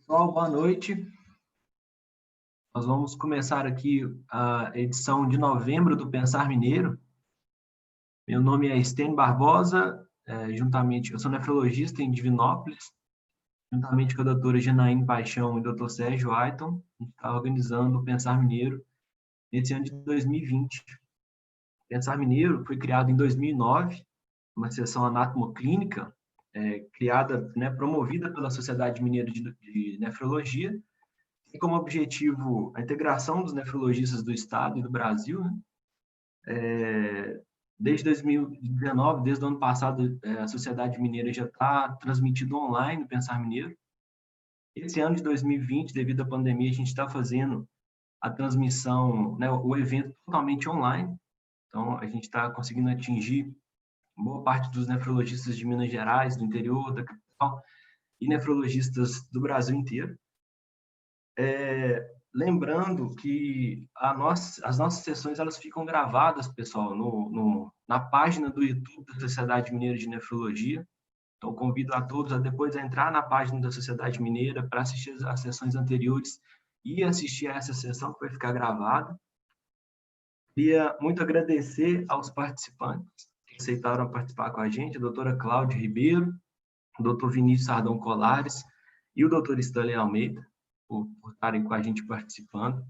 Pessoal, boa noite. Nós vamos começar aqui a edição de novembro do Pensar Mineiro. Meu nome é Estênio Barbosa, eu sou nefrologista em Divinópolis, juntamente com a doutora Janaíne Paixão e o doutor Sérgio Aiton, a gente está organizando o Pensar Mineiro nesse ano de 2020. O Pensar Mineiro foi criado em 2009, uma seção anatomoclínica, criada, promovida pela Sociedade Mineira de Nefrologia, tem como objetivo a integração dos nefrologistas do Estado e do Brasil, né? Desde 2019, desde o ano passado, a Sociedade Mineira já está transmitindo online o Pensar Mineiro. Esse ano de 2020, devido à pandemia, a gente está fazendo a transmissão, né, o evento totalmente online. Então, a gente está conseguindo atingir boa parte dos nefrologistas de Minas Gerais, do interior, da capital, e nefrologistas do Brasil inteiro. Lembrando que as nossas sessões elas ficam gravadas, pessoal, na página do YouTube da Sociedade Mineira de Nefrologia. Então, convido a todos a depois entrar na página da Sociedade Mineira para assistir as sessões anteriores e assistir a essa sessão que vai ficar gravada. Queria muito agradecer aos participantes que aceitaram participar com a gente, a doutora Cláudia Ribeiro, o doutor Vinícius Sardão Colares e o doutor Stanley Almeida, por estarem com a gente participando.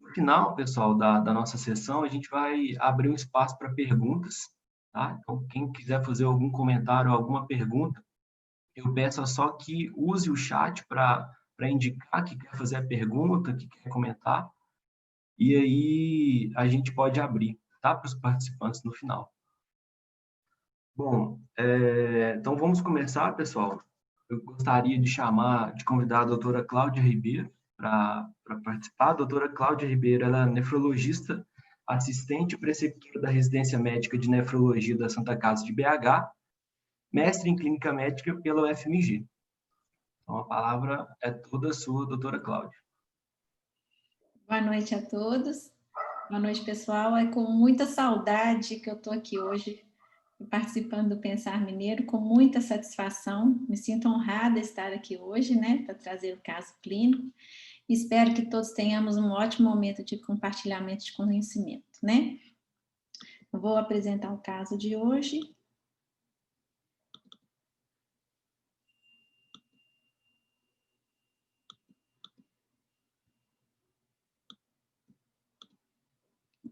No final, pessoal, da nossa sessão, a gente vai abrir um espaço para perguntas, tá? Então, quem quiser fazer algum comentário ou alguma pergunta, eu peço só que use o chat para indicar que quer fazer a pergunta, que quer comentar, e aí a gente pode abrir, tá? Para os participantes no final. Bom, então vamos começar, pessoal. Eu gostaria de convidar a doutora Cláudia Ribeiro para participar. A doutora Cláudia Ribeiro, ela é nefrologista, assistente preceptora da residência médica de nefrologia da Santa Casa de BH, mestre em clínica médica pela UFMG. Então, a palavra é toda sua, doutora Cláudia. Boa noite a todos. Boa noite, pessoal. É com muita saudade que eu estou aqui hoje, participando do Pensar Mineiro, com muita satisfação. Me sinto honrada de estar aqui hoje, né, para trazer o caso clínico. Espero que todos tenhamos um ótimo momento de compartilhamento de conhecimento, né? Eu vou apresentar o caso de hoje.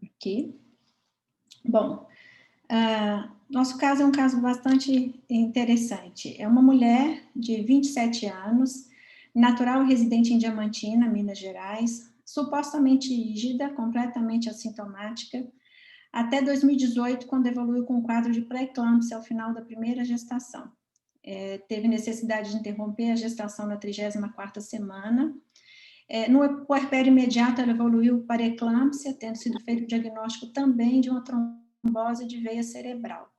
Aqui. Bom, nosso caso é um caso bastante interessante. É uma mulher de 27 anos, natural residente em Diamantina, Minas Gerais, supostamente rígida, completamente assintomática, até 2018, quando evoluiu com um quadro de pré-eclâmpsia ao final da primeira gestação. Teve necessidade de interromper a gestação na 34ª semana. No puerpério imediato, ela evoluiu para eclâmpsia, tendo sido feito o diagnóstico também de uma trombose de veia cerebral.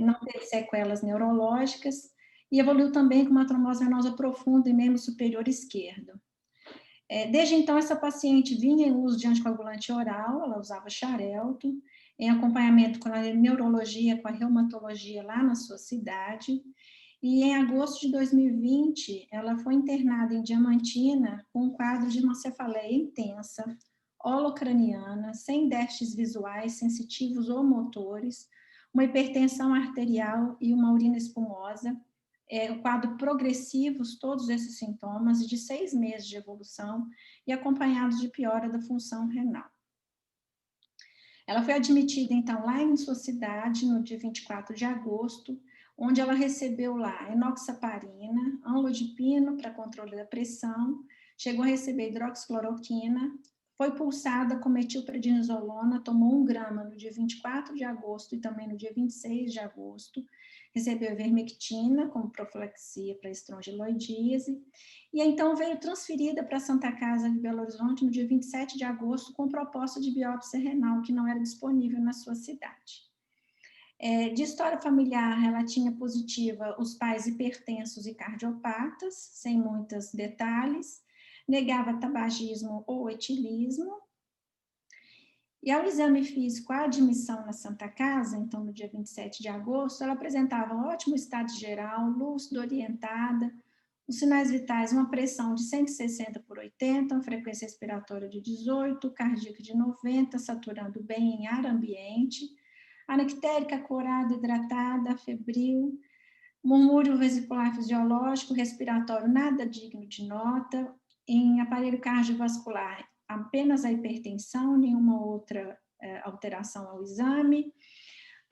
Não teve sequelas neurológicas e evoluiu também com uma trombose venosa profunda em membro superior esquerdo. Desde então, essa paciente vinha em uso de anticoagulante oral, ela usava Xarelto, em acompanhamento com a neurologia, com a reumatologia lá na sua cidade, e em agosto de 2020, ela foi internada em Diamantina com um quadro de uma cefaleia intensa, holocraniana, sem déficits visuais, sensitivos ou motores, uma hipertensão arterial e uma urina espumosa, o quadro progressivos, todos esses sintomas, de 6 meses de evolução e acompanhados de piora da função renal. Ela foi admitida, então, lá em sua cidade, no dia 24 de agosto, onde ela recebeu lá enoxaparina, amlodipino para controle da pressão, chegou a receber hidroxicloroquina, foi pulsada com metilprednisolona, tomou 1 grama no dia 24 de agosto e também no dia 26 de agosto, recebeu ivermectina como profilaxia para estrongiloidíase, e então veio transferida para a Santa Casa de Belo Horizonte no dia 27 de agosto com proposta de biópsia renal, que não era disponível na sua cidade. De história familiar, ela tinha positiva os pais hipertensos e cardiopatas, sem muitos detalhes, negava tabagismo ou etilismo. E ao exame físico, a admissão na Santa Casa, então no dia 27 de agosto, ela apresentava um ótimo estado geral, lúcida, orientada, Os sinais vitais, uma pressão de 160/80, uma frequência respiratória de 18, cardíaca de 90, saturando bem em ar ambiente, anictérica, corada, hidratada, febril, murmúrio vesicular fisiológico, respiratório nada digno de nota, em aparelho cardiovascular apenas a hipertensão, nenhuma outra alteração ao exame,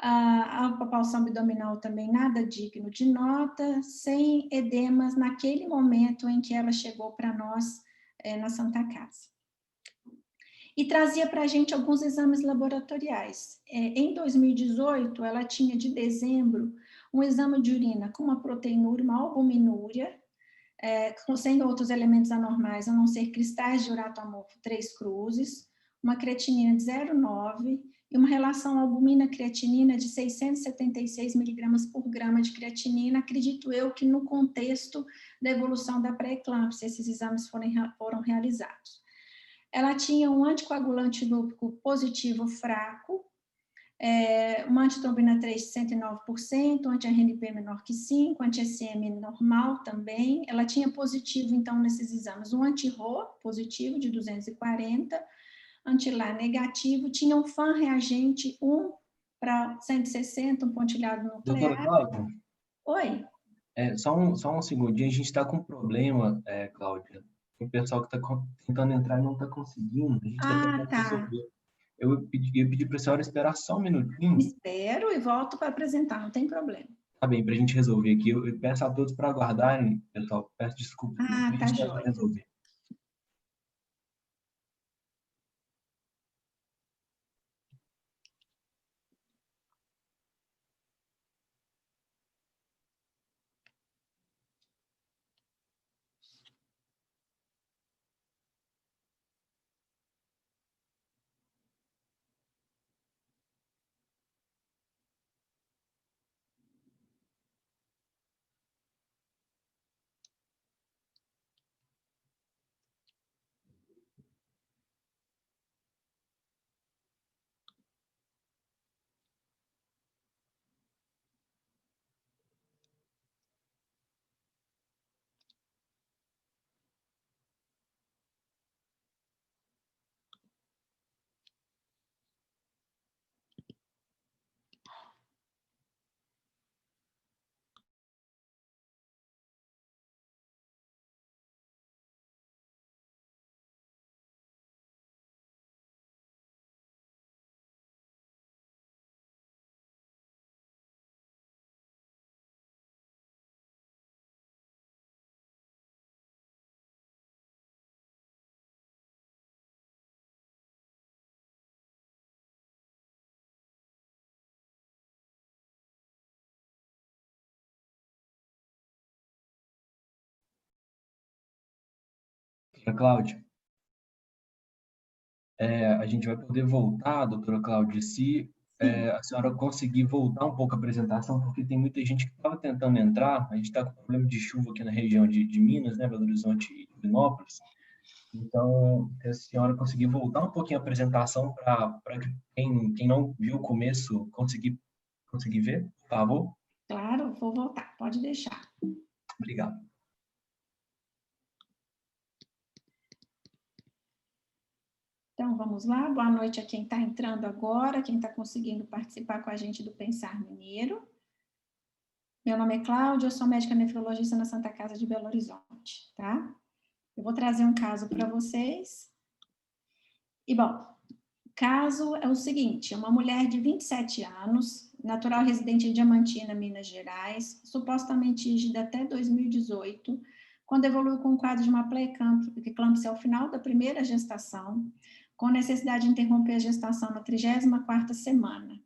a palpação abdominal também nada digno de nota, sem edemas naquele momento em que ela chegou para nós na Santa Casa. E trazia para a gente alguns exames laboratoriais. Em 2018, ela tinha de dezembro um exame de urina com uma proteinúria, uma albuminúria, sem outros elementos anormais, a não ser cristais de urato amorfo 3 cruzes, uma creatinina de 0,9 e uma relação albumina-creatinina de 676 miligramas por grama de creatinina, acredito eu que no contexto da evolução da pré-eclâmpsia, esses exames foram realizados. Ela tinha um anticoagulante lúpico positivo fraco, uma antitrombina 3 de 109%, anti-RNP menor que 5, anti-SM normal também. Ela tinha positivo, então, nesses exames, um anti-RO positivo de 240, anti-LA negativo, tinha um FAN reagente 1 para 160, um pontilhado nuclear. Doutora Cláudia? Oi? Só um segundinho, a gente está com um problema, Cláudia. O pessoal que está tentando entrar não está conseguindo. A gente está tentando resolver. Eu pedi para a senhora esperar só um minutinho. Espero e volto para apresentar, não tem problema. Tá bem, para a gente resolver aqui. Eu peço a todos para aguardarem, pessoal. Peço desculpas. Tá jóia. Resolver. Cláudia, a gente vai poder voltar, doutora Cláudia, se a senhora conseguir voltar um pouco a apresentação, porque tem muita gente que estava tentando entrar, a gente está com problema de chuva aqui na região de Minas, né, Belo Horizonte e Divinópolis. Então, se a senhora conseguir voltar um pouquinho a apresentação para que quem não viu o começo conseguir ver, por favor? Claro, vou voltar, pode deixar. Obrigado. Então, vamos lá. Boa noite a quem está entrando agora, quem está conseguindo participar com a gente do Pensar Mineiro. Meu nome é Cláudia, eu sou médica nefrologista na Santa Casa de Belo Horizonte, tá? Eu vou trazer um caso para vocês. E, bom, o caso é o seguinte, é uma mulher de 27 anos, natural residente em Diamantina, Minas Gerais, supostamente rígida até 2018, quando evoluiu com o quadro de uma pré-eclâmpsia ao final da primeira gestação, com necessidade de interromper a gestação na 34ª semana.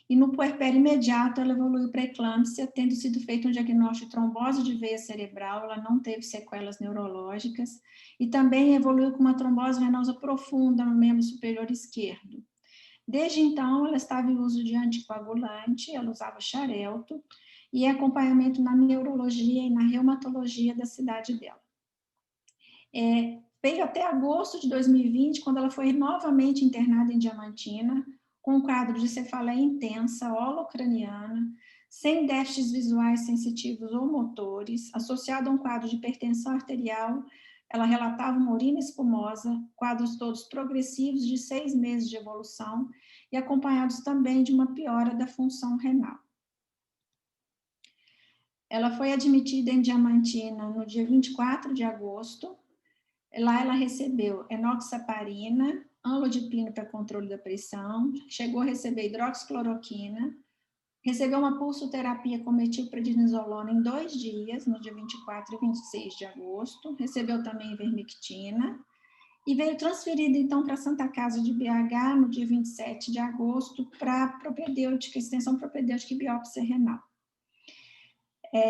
E no puerpério imediato, ela evoluiu para eclâmpsia, tendo sido feito um diagnóstico de trombose de veia cerebral, ela não teve sequelas neurológicas, e também evoluiu com uma trombose venosa profunda no membro superior esquerdo. Desde então, ela estava em uso de anticoagulante, ela usava xarelto, e acompanhamento na neurologia e na reumatologia da cidade dela. Veio até agosto de 2020, quando ela foi novamente internada em Diamantina, com um quadro de cefaleia intensa, holocraniana, sem déficits visuais sensitivos ou motores, associado a um quadro de hipertensão arterial. Ela relatava uma urina espumosa, quadros todos progressivos de 6 meses de evolução e acompanhados também de uma piora da função renal. Ela foi admitida em Diamantina no dia 24 de agosto. Lá ela recebeu enoxaparina, amlodipino para controle da pressão, chegou a receber hidroxicloroquina, recebeu uma pulsoterapia com metilprednisolona em 2 dias, no dia 24 e 26 de agosto, recebeu também ivermectina, e veio transferida, então, para a Santa Casa de BH, no dia 27 de agosto, para propedêutica, extensão propedêutica e biópsia renal.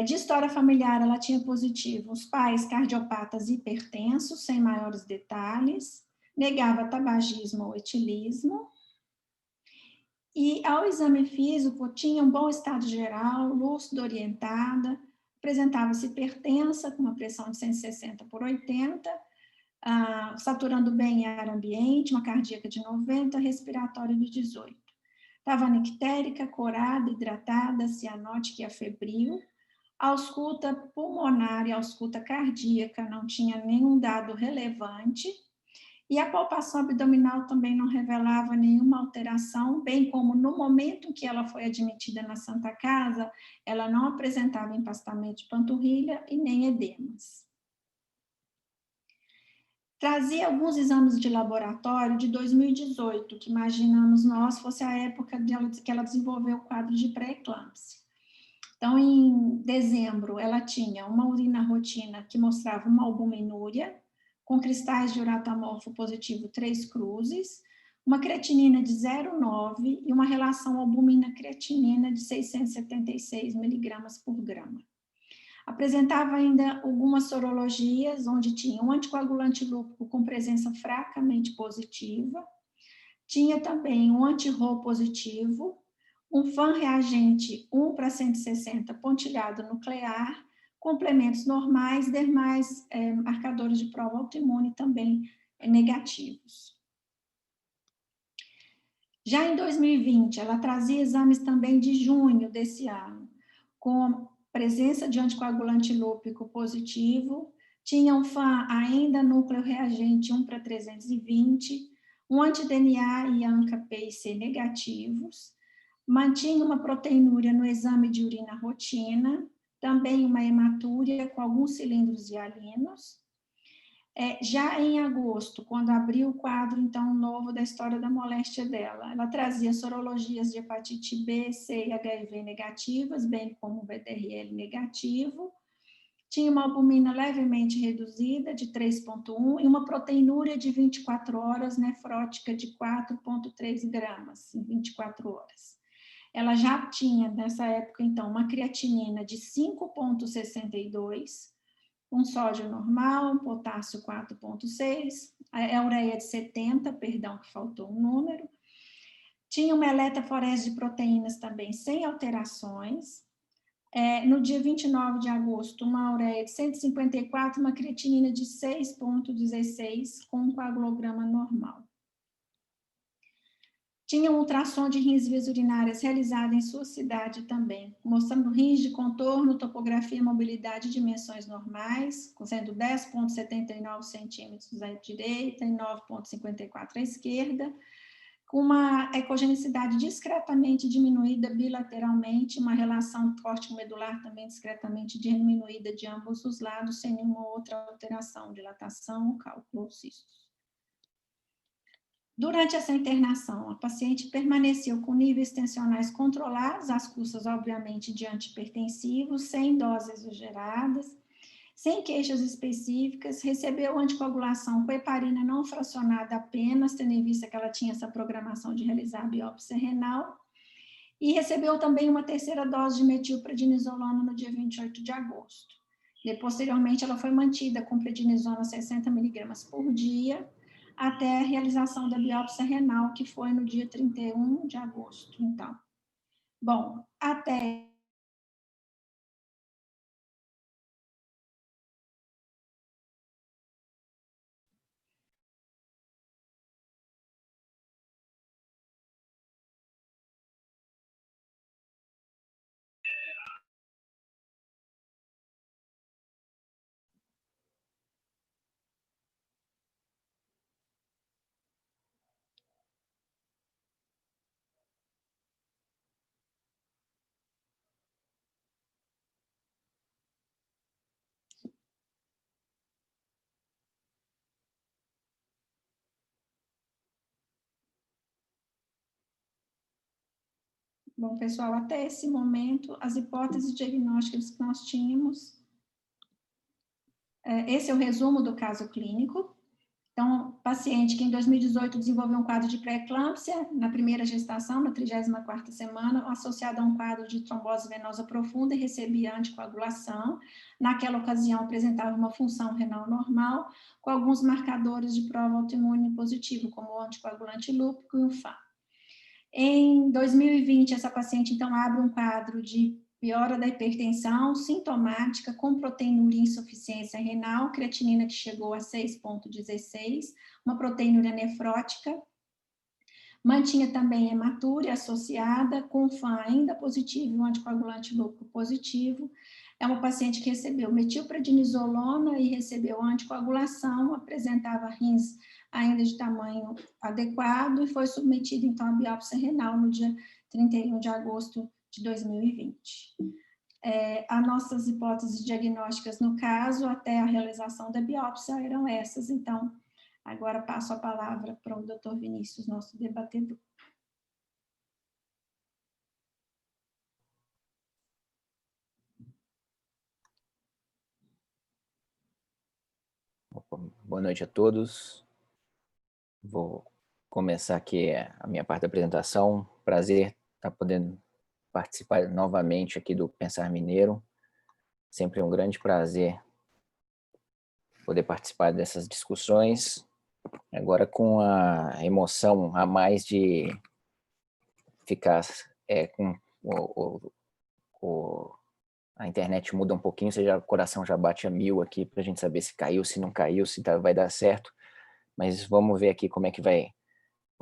De história familiar, ela tinha positivo os pais cardiopatas hipertensos, sem maiores detalhes, negava tabagismo ou etilismo, e ao exame físico tinha um bom estado geral, lúcido, orientada, apresentava-se hipertensa, com uma pressão de 160/80, saturando bem ar ambiente, uma cardíaca de 90, respiratório de 18. Estava nictérica, corada, hidratada, cianótica e afebril. A ausculta pulmonar e a ausculta cardíaca não tinha nenhum dado relevante. E a palpação abdominal também não revelava nenhuma alteração, bem como no momento em que ela foi admitida na Santa Casa, ela não apresentava empastamento de panturrilha e nem edemas. Trazia alguns exames de laboratório de 2018, que imaginamos nós fosse a época que ela desenvolveu o quadro de pré-eclâmpsia. Então, em dezembro, ela tinha uma urina rotina que mostrava uma albuminúria, com cristais de uratamorfo positivo 3 cruzes, uma creatinina de 0,9 e uma relação albumina-creatinina de 676 miligramas por grama. Apresentava ainda algumas sorologias, onde tinha um anticoagulante lúpico com presença fracamente positiva, tinha também um anti-Rho positivo, um FAN reagente 1/160 pontilhado nuclear, complementos normais, demais marcadores de prova autoimune também negativos. Já em 2020, ela trazia exames também de junho desse ano, com presença de anticoagulante lúpico positivo, tinha um FAN ainda núcleo reagente 1/320, um anti-DNA e ANCA-PIC negativos, mantinha uma proteinúria no exame de urina rotina, também uma hematúria com alguns cilindros hialinos. Já em agosto, quando abriu o quadro, então, novo da história da moléstia dela, ela trazia sorologias de hepatite B, C e HIV negativas, bem como VDRL negativo, tinha uma albumina levemente reduzida, de 3,1, e uma proteinúria de 24 horas, nefrótica de 4,3 gramas, em 24 horas. Ela já tinha, nessa época, então, uma creatinina de 5,62, um sódio normal, um potássio 4,6, a ureia de 70, perdão, que faltou um número. Tinha uma eletaforese de proteínas também sem alterações. No dia 29 de agosto, uma ureia de 154, uma creatinina de 6,16, com um coagulograma normal. Tinha um ultrassom de rins e vias urinárias realizado em sua cidade também, mostrando rins de contorno, topografia, mobilidade e dimensões normais, sendo 10,79 centímetros à direita e 9,54 à esquerda, com uma ecogenicidade discretamente diminuída bilateralmente, uma relação córtico-medular também discretamente diminuída de ambos os lados, sem nenhuma outra alteração, dilatação, cálculo ou cistos. Durante essa internação, a paciente permaneceu com níveis tensionais controlados, às custas, obviamente, de antihipertensivos, sem doses exageradas, sem queixas específicas, recebeu anticoagulação com heparina não fracionada apenas, tendo em vista que ela tinha essa programação de realizar a biópsia renal, e recebeu também uma terceira dose de metilprednisolona no dia 28 de agosto. E, posteriormente, ela foi mantida com prednisona 60 miligramas por dia, até a realização da biópsia renal, que foi no dia 31 de agosto, então. Bom, até Bom, pessoal, até esse momento, as hipóteses diagnósticas que nós tínhamos, esse é o resumo do caso clínico. Então, paciente que em 2018 desenvolveu um quadro de pré-eclâmpsia na primeira gestação, na 34ª semana, associado a um quadro de trombose venosa profunda e recebia anticoagulação. Naquela ocasião, apresentava uma função renal normal, com alguns marcadores de prova autoimune positivo, como o anticoagulante lúpico e o FA. Em 2020, essa paciente, então, abre um quadro de piora da hipertensão sintomática com proteinúria e insuficiência renal, creatinina que chegou a 6,16, uma proteinúria nefrótica. Mantinha também hematúria associada, com FAN ainda positivo e um anticoagulante lúpico positivo. É uma paciente que recebeu metilprednisolona e recebeu anticoagulação, apresentava rins ainda de tamanho adequado e foi submetida, então, à biópsia renal no dia 31 de agosto de 2020. As nossas hipóteses diagnósticas no caso, até a realização da biópsia, eram essas. Então, agora passo a palavra para o Dr. Vinícius, nosso debatedor. Boa noite a todos. Vou começar aqui a minha parte da apresentação. Prazer estar podendo participar novamente aqui do Pensar Mineiro. Sempre um grande prazer poder participar dessas discussões. Agora com a emoção a mais de ficar com a internet muda um pouquinho, o coração já bate a 1000 aqui para a gente saber se caiu, se não caiu, se vai dar certo. Mas vamos ver aqui como é que vai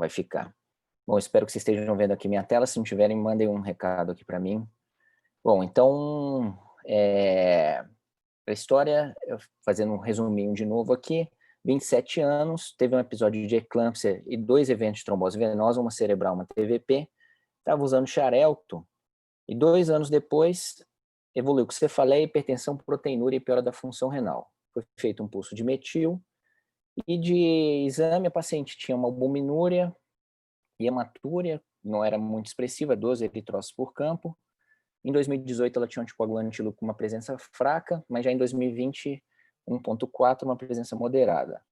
ficar. Bom, espero que vocês estejam vendo aqui minha tela. Se não tiverem, mandem um recado aqui para mim. Bom, então, para a história, fazendo um resuminho de novo aqui, 27 anos, teve um episódio de eclâmpsia e 2 eventos de trombose venosa, uma cerebral, uma TVP, estava usando xarelto, e 2 anos depois, evoluiu com cefaleia, hipertensão, proteinúria e piora da função renal. Foi feito um pulso de metil, e de exame, a paciente tinha uma albuminúria e hematúria, não era muito expressiva, 12 eritrócitos por campo. Em 2018, ela tinha um anticoagulante lúpico com uma presença fraca, mas já em 2020, 1,4, uma presença moderada.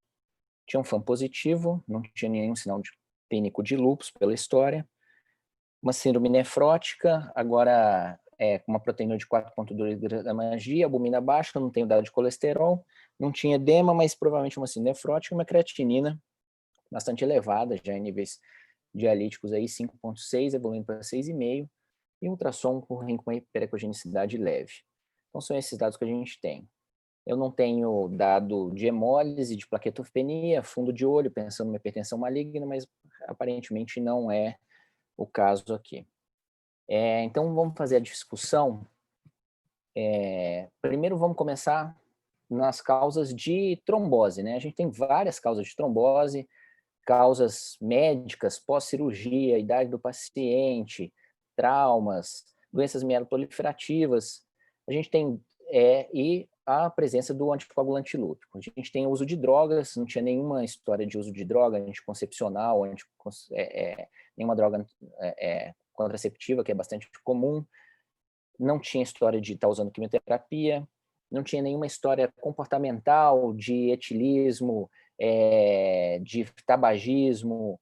Tinha um FAM positivo, não tinha nenhum sinal clínico de lúpus pela história. Uma síndrome nefrótica, agora com uma proteína de 4,2 gramas de albumina baixa, não tem dado de colesterol, não tinha edema, mas provavelmente uma síndrome nefrótica, uma creatinina bastante elevada, já em níveis dialíticos aí 5,6, evoluindo para 6,5, e ultrassom com hiperecogenicidade leve. Então são esses dados que a gente tem. Eu não tenho dado de hemólise, de plaquetopenia, fundo de olho, pensando numa hipertensão maligna, mas aparentemente não é o caso aqui. Então vamos fazer a discussão. Primeiro vamos começar nas causas de trombose, né? A gente tem várias causas de trombose, causas médicas, pós-cirurgia, idade do paciente, traumas, doenças mieloproliferativas. A gente tem e a presença do anticoagulante lúpico. A gente tem o uso de drogas, não tinha nenhuma história de uso de droga anticoncepcional, nenhuma droga contraceptiva, que é bastante comum. Não tinha história de estar usando quimioterapia, não tinha nenhuma história comportamental de etilismo, de tabagismo,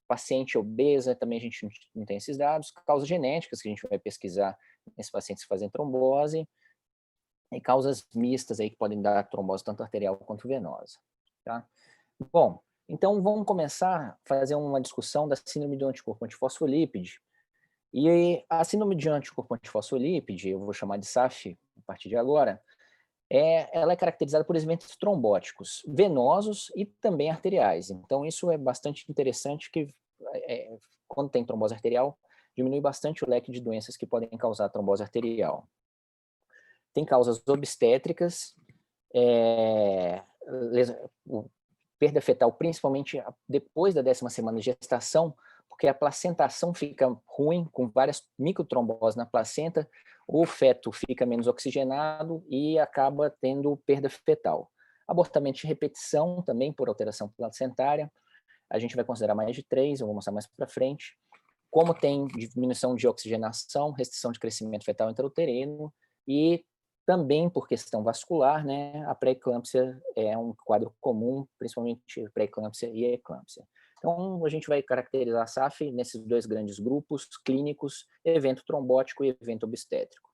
paciente obesa, também a gente não tem esses dados, causas genéticas que a gente vai pesquisar nesses pacientes que fazem trombose, e causas mistas aí que podem dar trombose tanto arterial quanto venosa. Tá? Bom, então vamos começar a fazer uma discussão da síndrome do anticorpo antifosfolípide. E a síndrome de anticorpo antifosfolípide, eu vou chamar de SAF a partir de agora, ela é caracterizada por eventos trombóticos venosos e também arteriais. Então, isso é bastante interessante, que quando tem trombose arterial, diminui bastante o leque de doenças que podem causar trombose arterial. Tem causas obstétricas, perda fetal, principalmente depois da 10ª semana de gestação, porque a placentação fica ruim, com várias microtromboses na placenta, o feto fica menos oxigenado e acaba tendo perda fetal. Abortamento de repetição, também por alteração placentária, a gente vai considerar mais de 3, eu vou mostrar mais para frente. como tem diminuição de oxigenação, restrição de crescimento fetal intrauterino e também por questão vascular, né, a pré-eclâmpsia é um quadro comum, principalmente pré-eclâmpsia e eclâmpsia. Então, a gente vai caracterizar a SAF nesses dois grandes grupos clínicos, evento trombótico e evento obstétrico.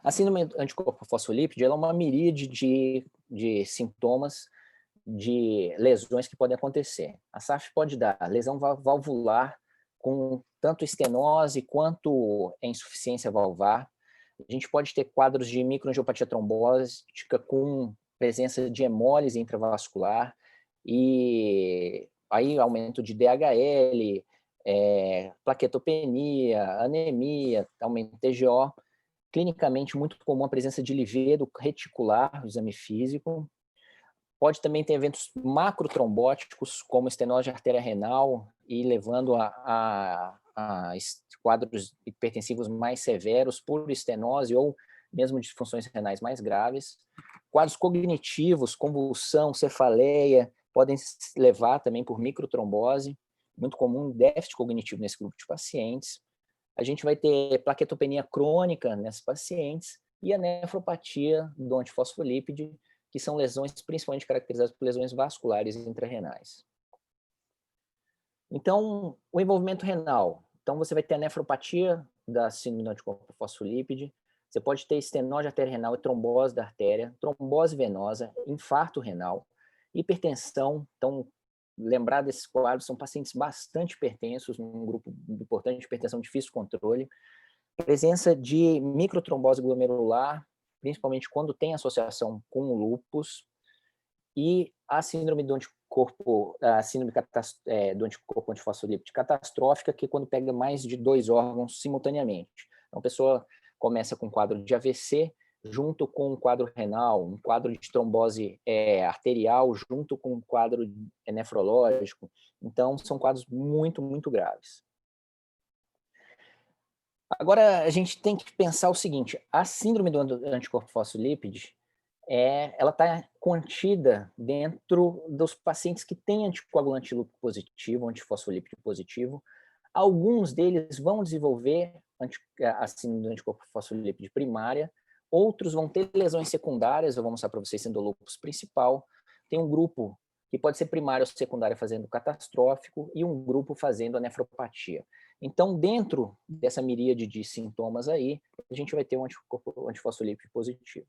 A síndrome anticorpo fosfolípide ela é uma miríade de sintomas de lesões que podem acontecer. A SAF pode dar lesão valvular com tanto estenose quanto insuficiência valvar. A gente pode ter quadros de microangiopatia trombótica com presença de hemólise intravascular e aí aumento de DHL, plaquetopenia, anemia, aumento de TGO. Clinicamente, muito comum a presença de livedo reticular, o exame físico. Pode também ter eventos macrotrombóticos, como estenose de artéria renal, e levando a quadros hipertensivos mais severos por estenose ou mesmo disfunções renais mais graves. Quadros cognitivos, convulsão, cefaleia, podem levar também por microtrombose, muito comum déficit cognitivo nesse grupo de pacientes. A gente vai ter plaquetopenia crônica nesses pacientes e a nefropatia do antifosfolípide, que são lesões principalmente caracterizadas por lesões vasculares intrarrenais. Então, o envolvimento renal. Então, você vai ter a nefropatia da síndrome do anticorpo fosfolípide, você pode ter estenose de artéria renal e trombose da artéria, trombose venosa, infarto renal, hipertensão. Então, lembrar desses quadros, são pacientes bastante hipertensos, num grupo importante de hipertensão difícil de controle, presença de microtrombose glomerular, principalmente quando tem associação com o lúpus, e a síndrome do anticorpo, do anticorpo antifosfolípide catastrófica, que é quando pega mais de 2 órgãos simultaneamente. Então, a pessoa começa com um quadro de AVC, junto com um quadro renal, um quadro de trombose arterial, junto com um quadro nefrológico. Então, são quadros muito, muito graves. Agora, a gente tem que pensar o seguinte, a síndrome do anticorpo fosfolípide, ela está contida dentro dos pacientes que têm anticoagulante lúpico positivo, antifosfolípide positivo. Alguns deles vão desenvolver a síndrome do anticorpo fosfolípide primária, outros vão ter lesões secundárias, eu vou mostrar para vocês sendo o lúpus principal. Tem um grupo que pode ser primário ou secundário fazendo catastrófico e um grupo fazendo a nefropatia. Então, dentro dessa miríade de sintomas aí, a gente vai ter um antifosfolípide positivo.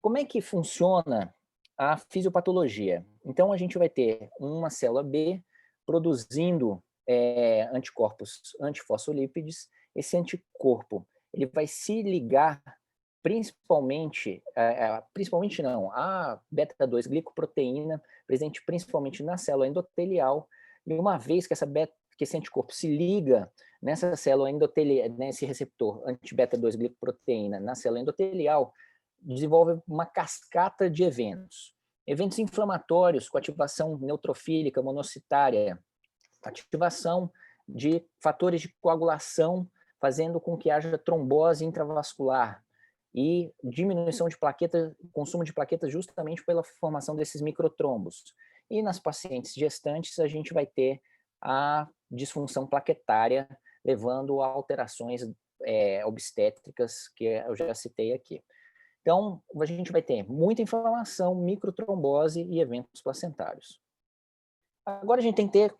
Como é que funciona a fisiopatologia? Então, a gente vai ter uma célula B produzindo anticorpos antifosfolípides. Esse anticorpo ele vai se ligar principalmente não, a beta-2-glicoproteína, presente principalmente na célula endotelial, e uma vez que esse anticorpo se liga nessa célula endotelial, nesse receptor anti-beta-2-glicoproteína na célula endotelial, desenvolve uma cascata de eventos. Eventos inflamatórios com ativação neutrofílica monocitária, ativação de fatores de coagulação, fazendo com que haja trombose intravascular e diminuição de plaquetas, consumo de plaquetas justamente pela formação desses microtrombos. E nas pacientes gestantes, a gente vai ter a disfunção plaquetária, levando a alterações obstétricas, que eu já citei aqui. Então, a gente vai ter muita inflamação, microtrombose e eventos placentários. Agora, a gente tem que ter,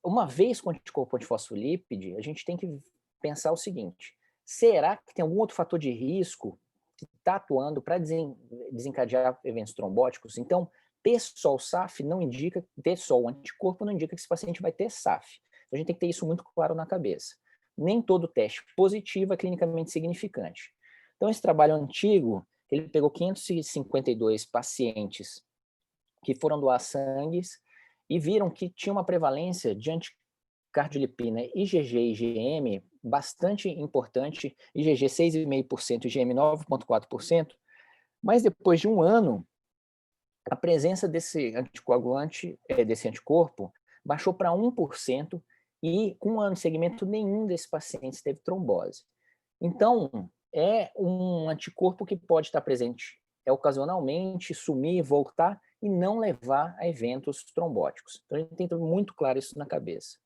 uma vez com o anticorpo antifosfolípide, a gente tem que pensar o seguinte, será que tem algum outro fator de risco que está atuando para desencadear eventos trombóticos? Então, ter só o SAF não indica, ter só o anticorpo não indica que esse paciente vai ter SAF. Então, a gente tem que ter isso muito claro na cabeça. Nem todo teste positivo é clinicamente significante. Então, esse trabalho antigo, ele pegou 552 pacientes que foram doar sangue e viram que tinha uma prevalência de anticardiolipina IgG e IgM bastante importante, IgG 6,5% e IgM 9,4%, mas depois de um ano, a presença desse anticoagulante, desse anticorpo, baixou para 1% e com um ano de segmento nenhum desses pacientes teve trombose. Então, é um anticorpo que pode estar presente ocasionalmente, sumir, voltar e não levar a eventos trombóticos. Então, a gente tem que ter muito claro isso na cabeça.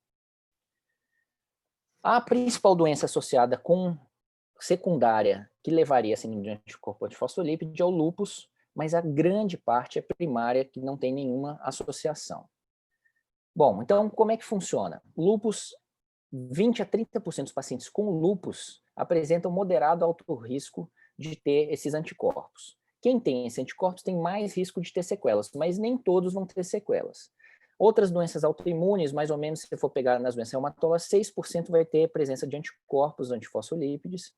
A principal doença associada com secundária que levaria a síndrome de anticorpo antifosfolípide é o lúpus, mas a grande parte é primária, que não tem nenhuma associação. Bom, então como é que funciona? Lúpus, 20 a 30% dos pacientes com lúpus apresentam moderado alto risco de ter esses anticorpos. Quem tem esses anticorpos tem mais risco de ter sequelas, mas nem todos vão ter sequelas. Outras doenças autoimunes, mais ou menos, se você for pegar nas doenças reumatológicas, 6% vai ter presença de anticorpos, antifosfolípides.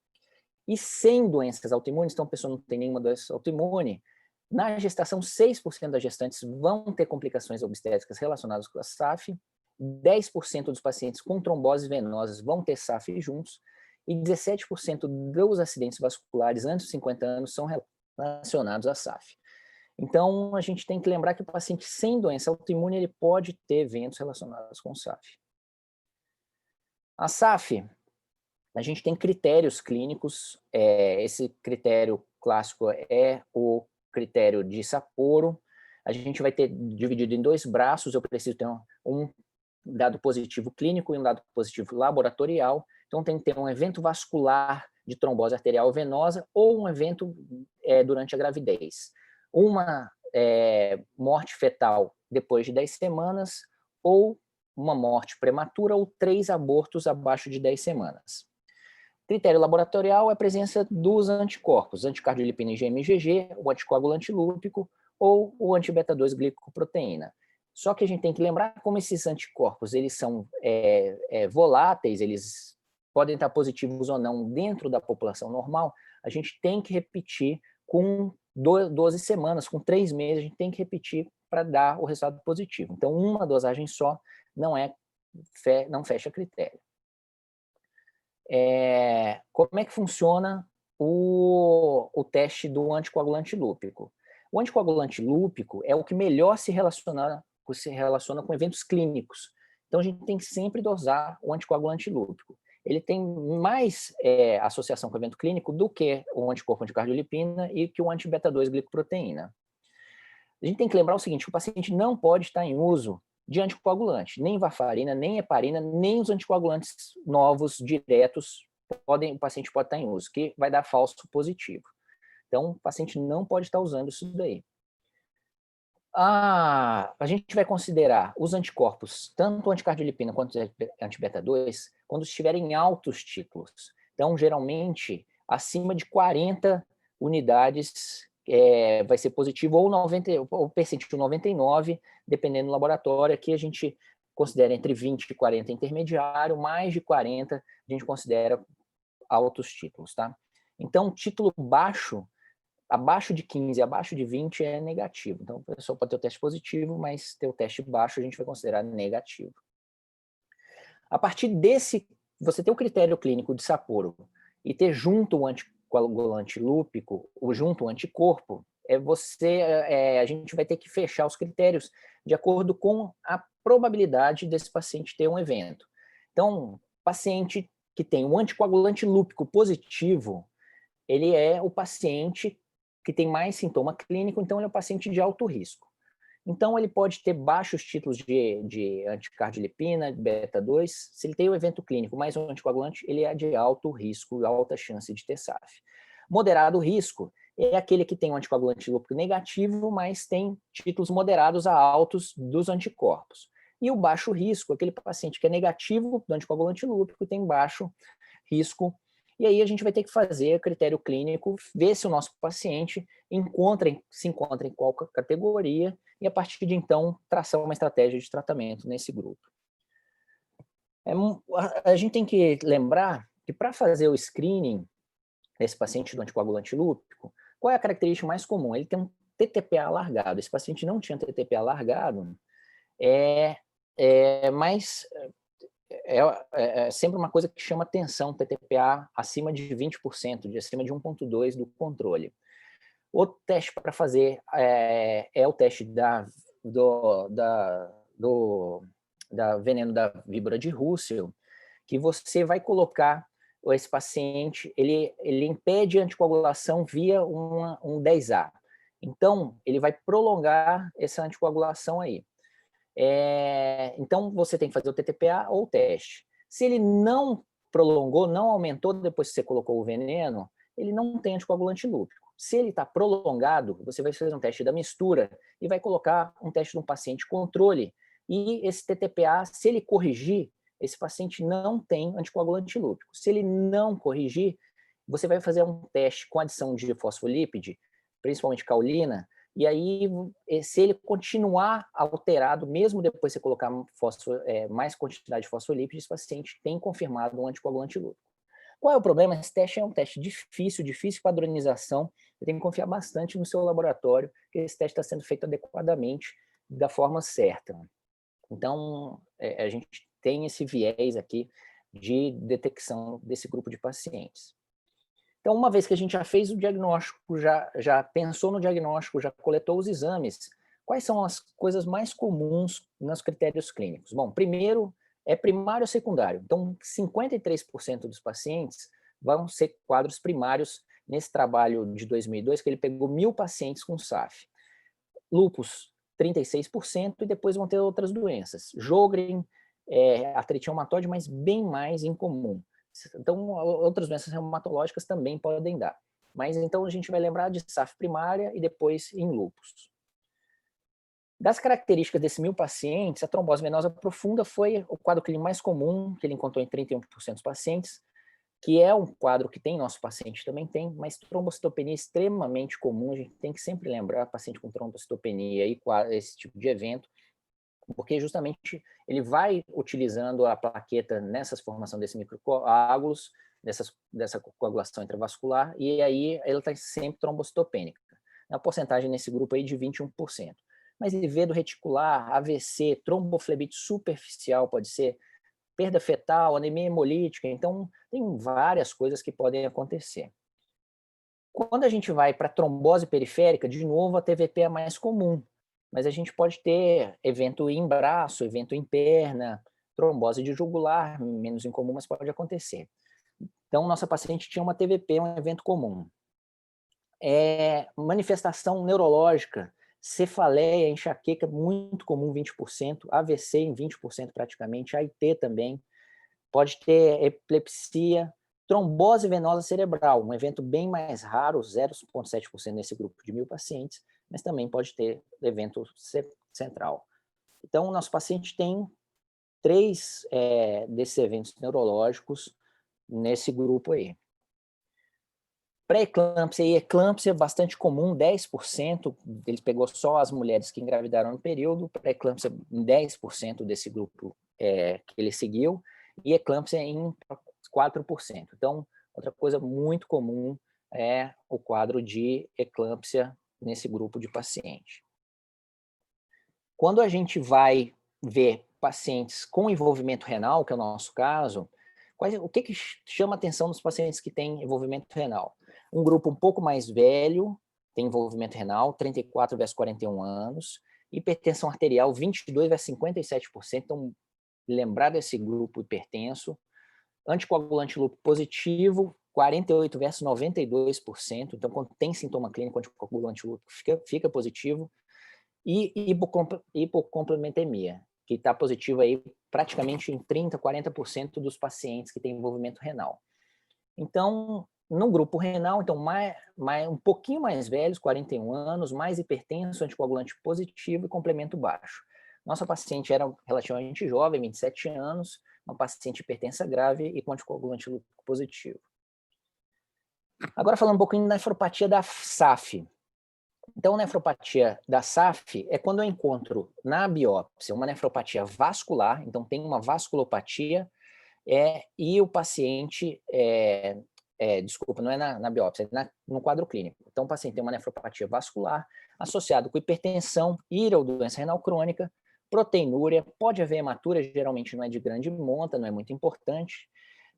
E 100 doenças autoimunes, então a pessoa não tem nenhuma doença autoimune, na gestação, 6% das gestantes vão ter complicações obstétricas relacionadas com a SAF, 10% dos pacientes com tromboses venosas vão ter SAF juntos, e 17% dos acidentes vasculares antes de 50 anos são relacionados à SAF. Então, a gente tem que lembrar que o paciente sem doença autoimune ele pode ter eventos relacionados com SAF. A SAF, a gente tem critérios clínicos, esse critério clássico é o critério de Sapporo. A gente vai ter dividido em 2 braços, eu preciso ter um dado positivo clínico e um dado positivo laboratorial. Então, tem que ter um evento vascular de trombose arterial venosa ou um evento durante a gravidez. Uma morte fetal depois de 10 semanas ou uma morte prematura ou 3 abortos abaixo de 10 semanas. Critério laboratorial é a presença dos anticorpos, anticardiolipina IgM-IgG, o anticoagulante lúpico ou o anti-beta-2 glicoproteína. Só que a gente tem que lembrar como esses anticorpos eles são voláteis, eles podem estar positivos ou não dentro da população normal, a gente tem que repetir com 12 semanas, com 3 meses, a gente tem que repetir para dar o resultado positivo. Então, uma dosagem só não fecha critério. Como é que funciona o teste do anticoagulante lúpico? O anticoagulante lúpico é o que melhor se relaciona com eventos clínicos. Então, a gente tem que sempre dosar o anticoagulante lúpico. Ele tem mais associação com evento clínico do que o anticorpo anticardiolipina e que o anti-beta-2 glicoproteína. A gente tem que lembrar o seguinte, que o paciente não pode estar em uso de anticoagulante, nem varfarina, nem heparina, nem os anticoagulantes novos, diretos, o paciente pode estar em uso, que vai dar falso positivo. Então, o paciente não pode estar usando isso daí. A gente vai considerar os anticorpos, tanto anticardiolipina quanto anti-beta-2, quando estiverem em altos títulos. Então, geralmente, acima de 40 unidades vai ser positivo, ou percentil 99, dependendo do laboratório. Aqui a gente considera entre 20 e 40 intermediário, mais de 40 a gente considera altos títulos, tá? Então, título baixo, abaixo de 15, abaixo de 20 é negativo. Então, a pessoa pode ter o teste positivo, mas ter o teste baixo a gente vai considerar negativo. A partir desse, você ter o critério clínico de Sapporo e ter junto o anticoagulante lúpico, ou junto o anticorpo, a gente vai ter que fechar os critérios de acordo com a probabilidade desse paciente ter um evento. Então, paciente que tem um anticoagulante lúpico positivo, ele é o paciente que tem mais sintoma clínico, então ele é um paciente de alto risco. Então, ele pode ter baixos títulos de anticardiolipina, de beta-2. Se ele tem o evento clínico mais um anticoagulante, ele é de alto risco, alta chance de ter SAF. Moderado risco é aquele que tem um anticoagulante lúpico negativo, mas tem títulos moderados a altos dos anticorpos. E o baixo risco, aquele paciente que é negativo do anticoagulante lúpico, tem baixo risco. E aí a gente vai ter que fazer critério clínico, ver se o nosso paciente se encontra em qual categoria, e a partir de então traçar uma estratégia de tratamento nesse grupo. A gente tem que lembrar que para fazer o screening desse paciente do anticoagulante lúpico, qual é a característica mais comum? Ele tem um TTPA alargado. Esse paciente não tinha TTPA alargado, mas é sempre uma coisa que chama atenção, TTPA acima de 20%, acima de 1,2 do controle. Outro teste para fazer é o teste da veneno da víbora de Russell, que você vai colocar esse paciente, ele impede a anticoagulação via um 10A. Então, ele vai prolongar essa anticoagulação aí. Então, você tem que fazer o TTPA ou o teste. Se ele não prolongou, não aumentou depois que você colocou o veneno, ele não tem anticoagulante lúpico. Se ele está prolongado, você vai fazer um teste da mistura e vai colocar um teste de um paciente controle. E esse TTPA, se ele corrigir, esse paciente não tem anticoagulante lúpico. Se ele não corrigir, você vai fazer um teste com adição de fosfolípide, principalmente caolina, e aí, se ele continuar alterado, mesmo depois de você colocar mais quantidade de fosfolípide, esse paciente tem confirmado um anticoagulante lúpico. Qual é o problema? Esse teste é um teste difícil padronização. Você tem que confiar bastante no seu laboratório, que esse teste está sendo feito adequadamente, da forma certa. Então, a gente tem esse viés aqui de detecção desse grupo de pacientes. Então, uma vez que a gente já fez o diagnóstico, já pensou no diagnóstico, já coletou os exames, quais são as coisas mais comuns nos critérios clínicos? Bom, primeiro é primário ou secundário. Então, 53% dos pacientes vão ser quadros primários nesse trabalho de 2002, que ele pegou 1.000 pacientes com SAF. Lúpus, 36%, e depois vão ter outras doenças. Sjögren, artrite reumatoide, mas bem mais incomum. Então, outras doenças reumatológicas também podem dar. Mas, então, a gente vai lembrar de SAF primária e depois em lúpus. Das características desses 1.000 pacientes, a trombose venosa profunda foi o quadro clínico mais comum, que ele encontrou em 31% dos pacientes, que é um quadro que tem, nosso paciente também tem, mas trombocitopenia é extremamente comum, a gente tem que sempre lembrar paciente com trombocitopenia e esse tipo de evento, porque justamente ele vai utilizando a plaqueta nessas formação desses microcoágulos, dessa coagulação intravascular, e aí ela está sempre trombocitopênica. A porcentagem nesse grupo aí de 21%. Mas levedo reticular, AVC, tromboflebite superficial pode ser, perda fetal, anemia hemolítica, então tem várias coisas que podem acontecer. Quando a gente vai para trombose periférica, de novo a TVP é mais comum, mas a gente pode ter evento em braço, evento em perna, trombose de jugular, menos incomum, mas pode acontecer. Então, nossa paciente tinha uma TVP, um evento comum. Manifestação neurológica, cefaleia, enxaqueca, muito comum, 20%, AVC em 20% praticamente, AIT também, pode ter epilepsia, trombose venosa cerebral, um evento bem mais raro, 0,7% nesse grupo de 1.000 pacientes, mas também pode ter evento central. Então, o nosso paciente tem 3 desses eventos neurológicos nesse grupo aí. Pré-eclâmpsia e eclâmpsia, bastante comum, 10%, ele pegou só as mulheres que engravidaram no período, pré-eclâmpsia em 10% desse grupo que ele seguiu, e eclâmpsia em 4%. Então, outra coisa muito comum é o quadro de eclâmpsia nesse grupo de paciente. Quando a gente vai ver pacientes com envolvimento renal, que é o nosso caso, o que chama atenção nos pacientes que têm envolvimento renal? Um grupo um pouco mais velho, tem envolvimento renal, 34 versus 41 anos, hipertensão arterial, 22 versus 57%, então lembrar desse grupo hipertenso, anticoagulante lúpico positivo, 48 versus 92%, então quando tem sintoma clínico, anticoagulante lúpico fica positivo, e hipocomplementemia, que está positivo aí praticamente em 30%, 40% dos pacientes que têm envolvimento renal. Então, no grupo renal, então um pouquinho mais velhos, 41 anos, mais hipertenso, anticoagulante positivo e complemento baixo. Nossa paciente era relativamente jovem, 27 anos, uma paciente hipertensa grave e com anticoagulante lúpico positivo. Agora falando um pouquinho da nefropatia da SAF. Então, a nefropatia da SAF é quando eu encontro na biópsia uma nefropatia vascular, então tem uma vasculopatia, e o paciente, desculpa, não é na biópsia, é no quadro clínico. Então, o paciente tem uma nefropatia vascular associada com hipertensão, IRA ou doença renal crônica, proteinúria, pode haver hematura, geralmente não é de grande monta, não é muito importante.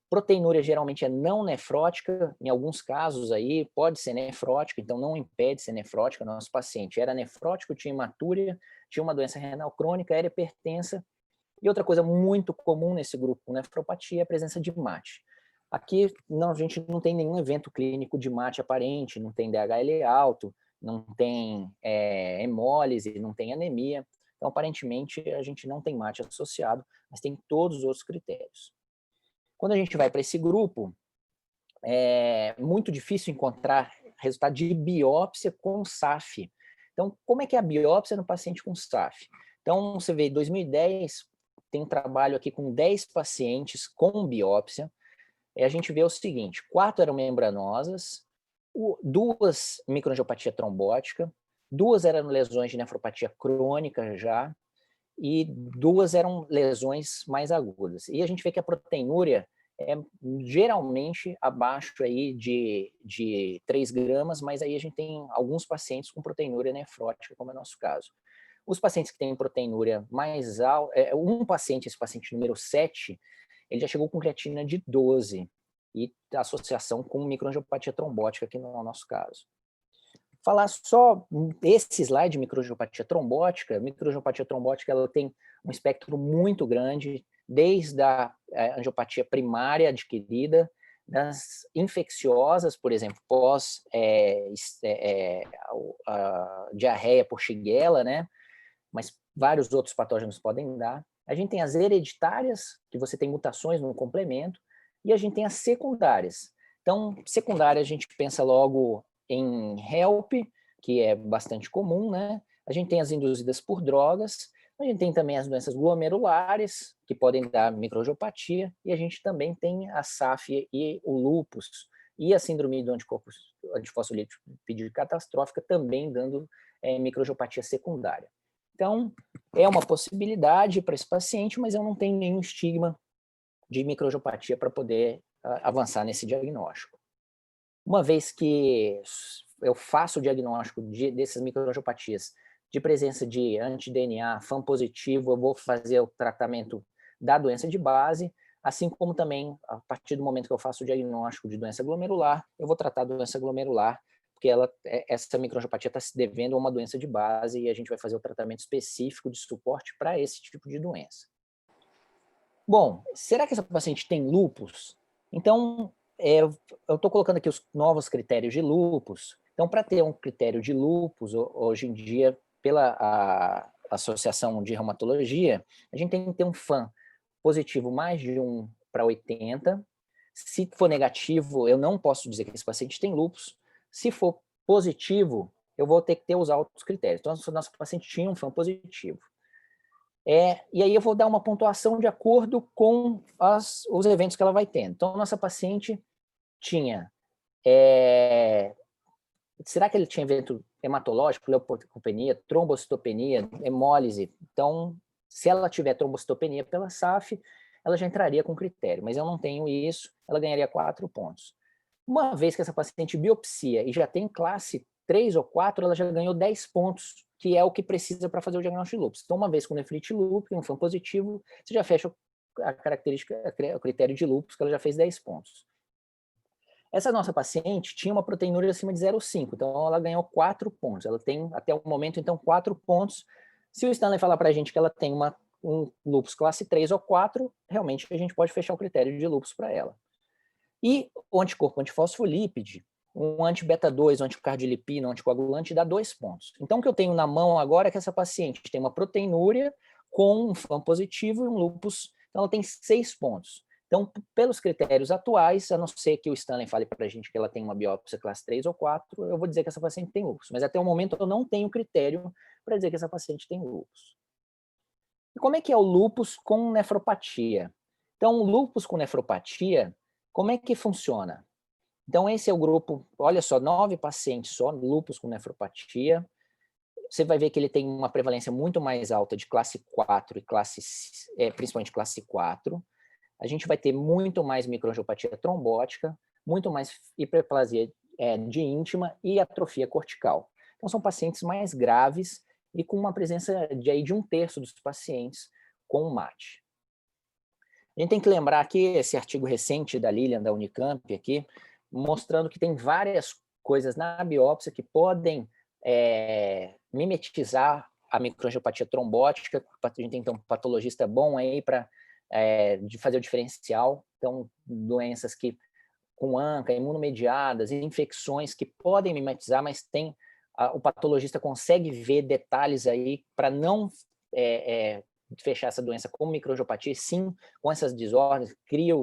Proteinúria geralmente é não nefrótica, em alguns casos aí pode ser nefrótica, então não impede ser nefrótica. Nosso paciente era nefrótico, tinha hematúria, tinha uma doença renal crônica, era hipertensa. E outra coisa muito comum nesse grupo com nefropatia é a presença de MAT. Aqui a gente não tem nenhum evento clínico de MAT aparente, não tem DHL alto, não tem hemólise, não tem anemia. Então, aparentemente, a gente não tem MAT associado, mas tem todos os outros critérios. Quando a gente vai para esse grupo, é muito difícil encontrar resultado de biópsia com SAF. Então, como é que é a biópsia no paciente com SAF? Então, você vê, em 2010, tem um trabalho aqui com 10 pacientes com biópsia, e a gente vê o seguinte, 4 eram membranosas, 2 microangiopatia trombótica, 2 eram lesões de nefropatia crônica já, e 2 eram lesões mais agudas. E a gente vê que a proteinúria é geralmente abaixo aí de 3 gramas, mas aí a gente tem alguns pacientes com proteinúria nefrótica, como é o nosso caso. Os pacientes que têm proteinúria mais alta, um paciente, esse paciente número 7, ele já chegou com creatina de 12, e associação com microangiopatia trombótica, aqui no nosso caso. Falar só esse slide de microangiopatia trombótica ela tem um espectro muito grande, desde a angiopatia primária adquirida, das infecciosas, por exemplo, pós diarreia por Shigella, né? Mas vários outros patógenos podem dar. A gente tem as hereditárias, que você tem mutações no complemento, e a gente tem as secundárias. Então, secundária a gente pensa logo em HELP, que é bastante comum, né? A gente tem as induzidas por drogas, a gente tem também as doenças glomerulares, que podem dar microangiopatia, e a gente também tem a SAF e o lúpus, e a síndrome do antifosfolípido catastrófica também dando microangiopatia secundária. Então, é uma possibilidade para esse paciente, mas eu não tenho nenhum estigma de microangiopatia para poder avançar nesse diagnóstico. Uma vez que eu faço o diagnóstico dessas microangiopatias de presença de anti-DNA, FAM positivo, eu vou fazer o tratamento da doença de base, assim como também, a partir do momento que eu faço o diagnóstico de doença glomerular, eu vou tratar a doença glomerular, porque essa microangiopatia está se devendo a uma doença de base e a gente vai fazer o tratamento específico de suporte para esse tipo de doença. Bom, será que essa paciente tem lúpus? Então, eu estou colocando aqui os novos critérios de lúpus. Então, para ter um critério de lúpus, hoje em dia, pela Associação de Reumatologia, a gente tem que ter um FAM positivo mais de 1/80. Se for negativo, eu não posso dizer que esse paciente tem lúpus. Se for positivo, eu vou ter que usar outros critérios. Então, o nosso paciente tinha um FAM positivo. E aí eu vou dar uma pontuação de acordo com os eventos que ela vai tendo. Então, nossa paciente tinha... será que ele tinha evento hematológico, leucopenia, trombocitopenia, hemólise? Então, se ela tiver trombocitopenia pela SAF, ela já entraria com critério, mas eu não tenho isso, ela ganharia 4 pontos. Uma vez que essa paciente biopsia e já tem classe 3 ou 4, ela já ganhou 10 pontos, que é o que precisa para fazer o diagnóstico de lúpus. Então, uma vez com nefrite lúpica, um FAM positivo, você já fecha a característica, o critério de lúpus, que ela já fez 10 pontos. Essa nossa paciente tinha uma proteinúria acima de 0,5, então ela ganhou 4 pontos. Ela tem, até o momento, então, 4 pontos. Se o Stanley falar para a gente que ela tem um lúpus classe 3 ou 4, realmente a gente pode fechar o critério de lúpus para ela. E o anticorpo antifosfolípide, um anti-beta-2, um anticardilipina, um anticoagulante, dá 2 pontos. Então, o que eu tenho na mão agora é que essa paciente tem uma proteinúria com um FAM positivo e um lúpus, então ela tem 6 pontos. Então, pelos critérios atuais, a não ser que o Stanley fale para a gente que ela tem uma biópsia classe 3 ou 4, eu vou dizer que essa paciente tem lúpus. Mas até o momento eu não tenho critério para dizer que essa paciente tem lúpus. E como é que é o lúpus com nefropatia? Então, o lúpus com nefropatia, como é que funciona? Então, esse é o grupo, olha só, 9 pacientes só, lúpus com nefropatia. Você vai ver que ele tem uma prevalência muito mais alta de classe 4 e principalmente classe 4. A gente vai ter muito mais microangiopatia trombótica, muito mais hiperplasia de íntima e atrofia cortical. Então, são pacientes mais graves e com uma presença de 1/3 dos pacientes com o MAT. A gente tem que lembrar aqui esse artigo recente da Lilian, da Unicamp, aqui, mostrando que tem várias coisas na biópsia que podem mimetizar a microangiopatia trombótica. A gente tem, então, um patologista bom aí para de fazer o diferencial. Então, doenças com ANCA, imunomediadas, infecções que podem mimetizar, mas o patologista consegue ver detalhes aí para não fechar essa doença com microangiopatia, sim com essas desordens, cria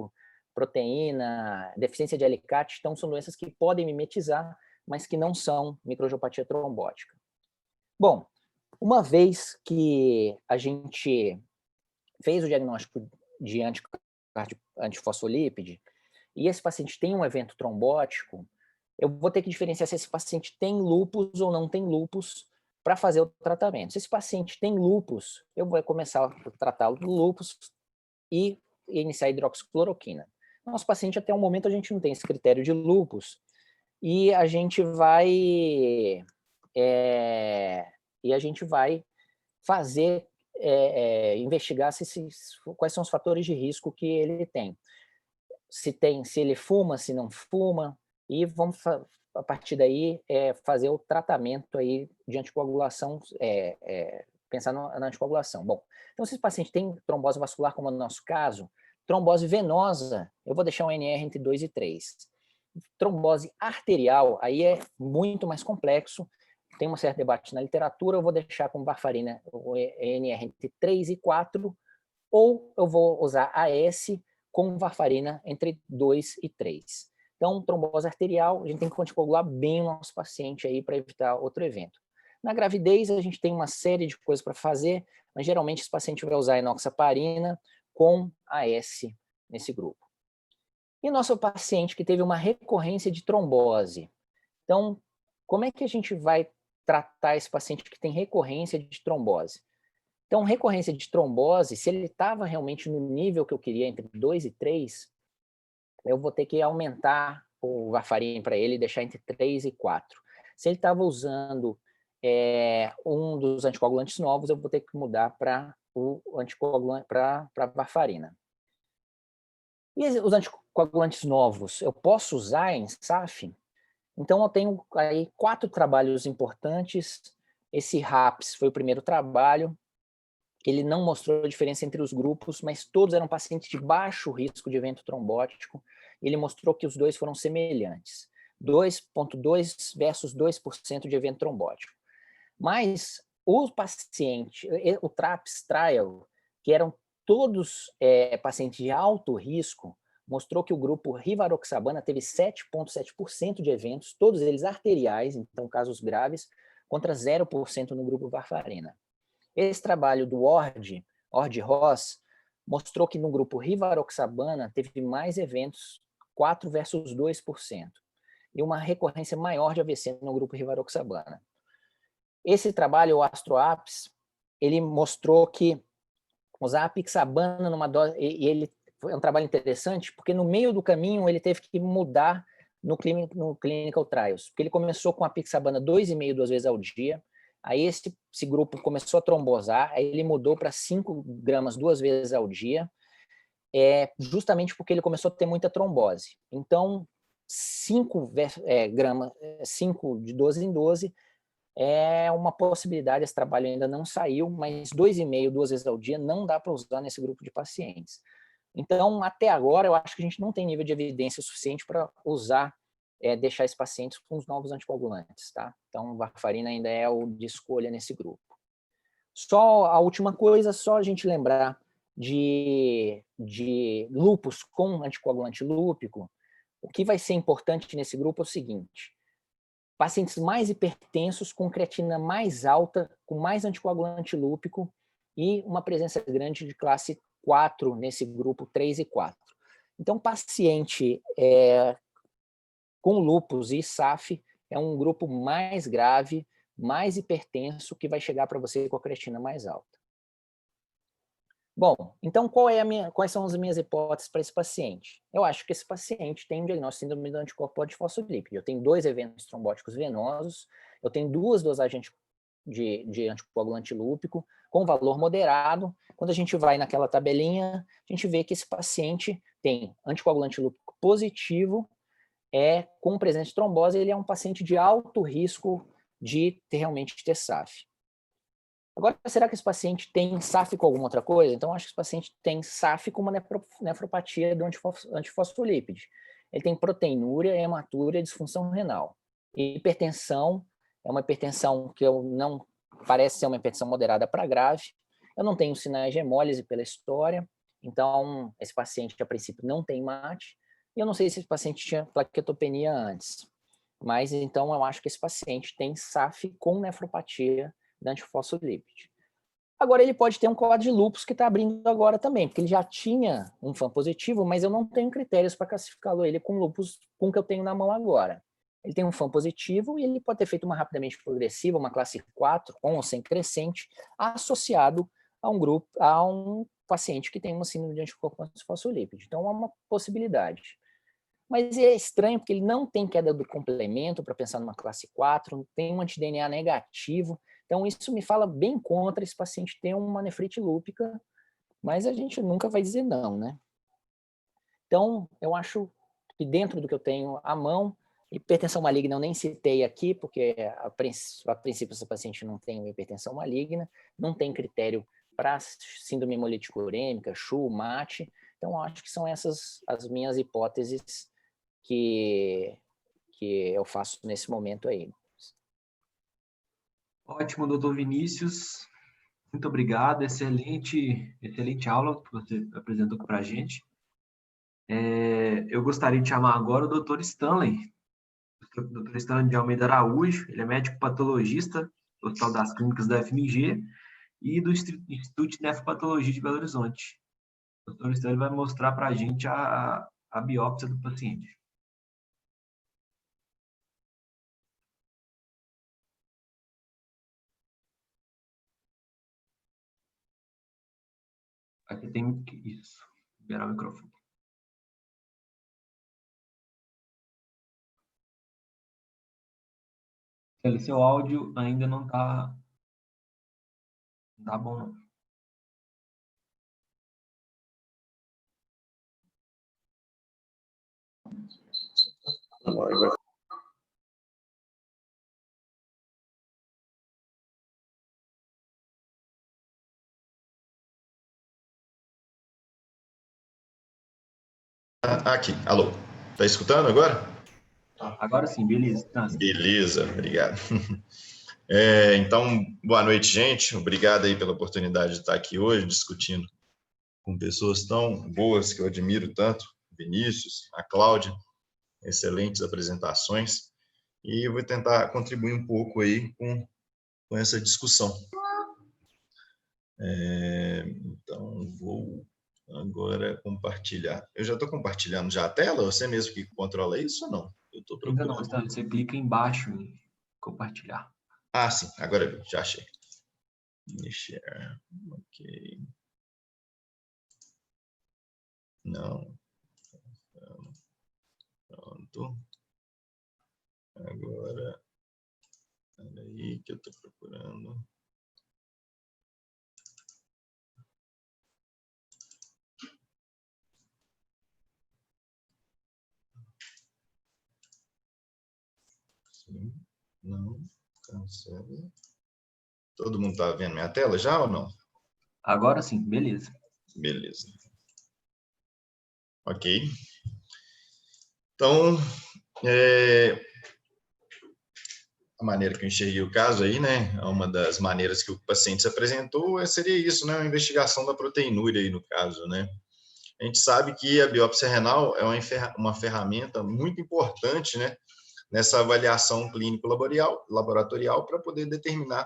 proteína, deficiência de alicate, então são doenças que podem mimetizar, mas que não são microangiopatia trombótica. Bom, uma vez que a gente fez o diagnóstico de antifosfolípide e esse paciente tem um evento trombótico, eu vou ter que diferenciar se esse paciente tem lúpus ou não tem lúpus para fazer o tratamento. Se esse paciente tem lúpus, eu vou começar a tratá-lo do lúpus e iniciar a hidroxicloroquina. Nosso paciente, até o momento, a gente não tem esse critério de lúpus e a gente vai fazer, investigar quais são os fatores de risco que ele tem. Se ele fuma, se não fuma, e vamos, a partir daí, fazer o tratamento aí de anticoagulação, pensar na anticoagulação. Bom, então se esse paciente tem trombose vascular, como no nosso caso, trombose venosa, eu vou deixar um NR entre 2 e 3. Trombose arterial, aí é muito mais complexo, tem um certo debate na literatura, eu vou deixar com varfarina o NR entre 3 e 4, ou eu vou usar AS com varfarina entre 2 e 3. Então, trombose arterial, a gente tem que anticoagular bem o nosso paciente aí para evitar outro evento. Na gravidez, a gente tem uma série de coisas para fazer, mas geralmente esse paciente vai usar enoxaparina com AS nesse grupo. E nosso paciente que teve uma recorrência de trombose. Então, como é que a gente vai tratar esse paciente que tem recorrência de trombose? Então, recorrência de trombose, se ele estava realmente no nível que eu queria, entre 2 e 3, eu vou ter que aumentar o varfarina para ele e deixar entre 3 e 4. Se ele estava usando um dos anticoagulantes novos, eu vou ter que mudar para o anticoagulante, para varfarina. E os anticoagulantes novos, eu posso usar em SAF? Então, eu tenho aí 4 trabalhos importantes. Esse RAPS foi o primeiro trabalho. Ele não mostrou a diferença entre os grupos, mas todos eram pacientes de baixo risco de evento trombótico. Ele mostrou que os dois foram semelhantes. 2,2% versus 2% de evento trombótico. Mas o paciente, o TRAPS Trial, que eram todos pacientes de alto risco, mostrou que o grupo rivaroxabana teve 7,7% de eventos, todos eles arteriais, então casos graves, contra 0% no grupo varfarina. Esse trabalho do Ord-Ross, mostrou que no grupo rivaroxabana teve mais eventos, 4 versus 2%, e uma recorrência maior de AVC no grupo rivaroxabana. Esse trabalho, o AstroAPS, ele mostrou que usar a pixabana numa dose, e ele foi um trabalho interessante, porque no meio do caminho ele teve que mudar no clinical trials, porque ele começou com a pixabana 2,5 2 vezes ao dia, aí esse grupo começou a trombosar, aí ele mudou para 5 gramas 2 vezes ao dia, justamente porque ele começou a ter muita trombose. Então, 5 gramas, 5 de 12 em 12, é uma possibilidade, esse trabalho ainda não saiu, mas 2,5 2 vezes ao dia não dá para usar nesse grupo de pacientes. Então, até agora, eu acho que a gente não tem nível de evidência suficiente para usar, deixar esses pacientes com os novos anticoagulantes, tá? Então, varfarina ainda é o de escolha nesse grupo. Só a última coisa, só a gente lembrar de lúpus com anticoagulante lúpico, o que vai ser importante nesse grupo é o seguinte: pacientes mais hipertensos, com creatina mais alta, com mais anticoagulante lúpico e uma presença grande de classe 4 nesse grupo 3 e 4. Então, paciente com lúpus e SAF é um grupo mais grave, mais hipertenso, que vai chegar para você com a creatina mais alta. Bom, então quais são as minhas hipóteses para esse paciente? Eu acho que esse paciente tem um diagnóstico de síndrome do anticorpo antifosfolípido. Eu tenho 2 eventos trombóticos venosos, eu tenho 2 dosagens de anticoagulante lúpico com valor moderado. Quando a gente vai naquela tabelinha, a gente vê que esse paciente tem anticoagulante lúpico positivo, com presença de trombose, ele é um paciente de alto risco de realmente ter SAF. Agora, será que esse paciente tem SAF com alguma outra coisa? Então, acho que esse paciente tem SAF com uma nefropatia do antifosfolípide. Ele tem proteinúria, hematúria, disfunção renal. E hipertensão, é uma hipertensão que parece ser uma hipertensão moderada para grave. Eu não tenho sinais de hemólise pela história. Então, esse paciente, a princípio, não tem MAT, e eu não sei se esse paciente tinha plaquetopenia antes, mas então eu acho que esse paciente tem SAF com nefropatia da antifosfolípide. Agora, ele pode ter um quadro de lúpus que está abrindo agora também, porque ele já tinha um FAM positivo, mas eu não tenho critérios para classificá-lo ele com lúpus com o que eu tenho na mão agora. Ele tem um FAM positivo e ele pode ter feito uma rapidamente progressiva, uma classe 4, com ou sem crescente, associado a um grupo, a um paciente que tem uma síndrome de anticorpo antifosfolípide. Então, é uma possibilidade. Mas é estranho porque ele não tem queda do complemento para pensar numa classe 4, tem um anti-DNA negativo. Então, isso me fala bem contra esse paciente ter uma nefrite lúpica, mas a gente nunca vai dizer não, né? Então, eu acho que dentro do que eu tenho à mão, hipertensão maligna eu nem citei aqui, porque a princípio esse paciente não tem hipertensão maligna, não tem critério para síndrome hemolítica urêmica, CHU, MAT. Então, eu acho que são essas as minhas hipóteses que eu faço nesse momento aí. Ótimo, doutor Vinícius. Muito obrigado. Excelente aula que você apresentou para a gente. Eu gostaria de chamar agora o doutor Stanley. O doutor Stanley de Almeida Araújo. Ele é médico patologista do Hospital das Clínicas da FMG e do Instituto de Nefropatologia de Belo Horizonte. O doutor Stanley vai mostrar para a gente a biópsia do paciente. Aqui tem isso. Liberar o microfone. Seu áudio ainda não tá bom, não. Aqui, alô. Tá escutando agora? Agora sim, beleza. Beleza, obrigado. Então, boa noite, gente. Obrigado aí pela oportunidade de estar aqui hoje discutindo com pessoas tão boas que eu admiro tanto, Vinícius, a Cláudia, excelentes apresentações. E eu vou tentar contribuir um pouco aí com essa discussão. Então, vou agora compartilhar. Eu já estou compartilhando já a tela? Você mesmo que controla isso ou não? Eu estou procurando. Ainda não, Stanley. Você clica embaixo em compartilhar. Ah, sim. Agora já achei. Share. Ok. Não. Pronto. Agora. Peraí que eu estou procurando. Sim. Não. Cancela. Todo mundo está vendo minha tela já ou não? Agora sim, beleza. Beleza. Ok. Então, a maneira que eu enxerguei o caso aí, né? Uma das maneiras que o paciente se apresentou seria isso, né? Uma investigação da proteinúria aí no caso, né? A gente sabe que a biópsia renal é uma ferramenta muito importante, né? Nessa avaliação clínico-laboratorial para poder determinar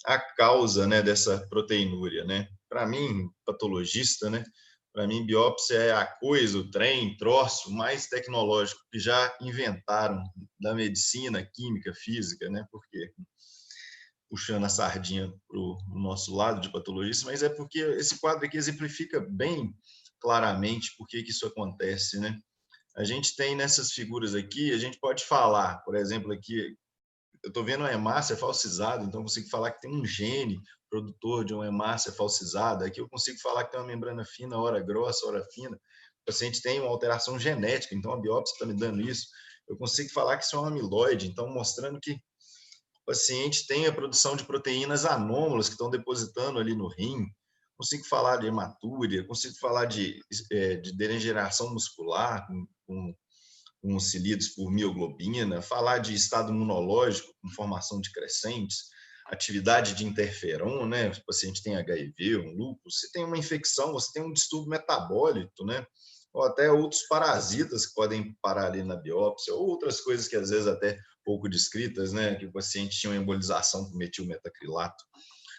a causa, né, dessa proteinúria, né? Para mim, patologista, né? Para mim, biópsia é a coisa, o trem, troço mais tecnológico que já inventaram da medicina, química, física, né? Porque puxando a sardinha para o nosso lado de patologista, mas é porque esse quadro aqui exemplifica bem claramente por que isso acontece, né? A gente tem nessas figuras aqui, a gente pode falar, por exemplo, aqui, eu estou vendo uma hemácia falsizada, então eu consigo falar que tem um gene produtor de uma hemácia falsizada. Aqui eu consigo falar que tem uma membrana fina, hora grossa, hora fina. O paciente tem uma alteração genética, então a biópsia está me dando isso. Eu consigo falar que isso é um amiloide, então mostrando que o paciente tem a produção de proteínas anômalas que estão depositando ali no rim. Consigo falar de hematúria, consigo falar de degeneração muscular com os cilídeos por mioglobina, falar de estado imunológico com formação de crescentes. atividade de interferon, né? Se o paciente tem HIV, um lúpus, se tem uma infecção, você tem um distúrbio metabólico, né? Ou até outros parasitas que podem parar ali na biópsia, ou outras coisas que às vezes até pouco descritas, né? Que o paciente tinha uma embolização por metilmetacrilato,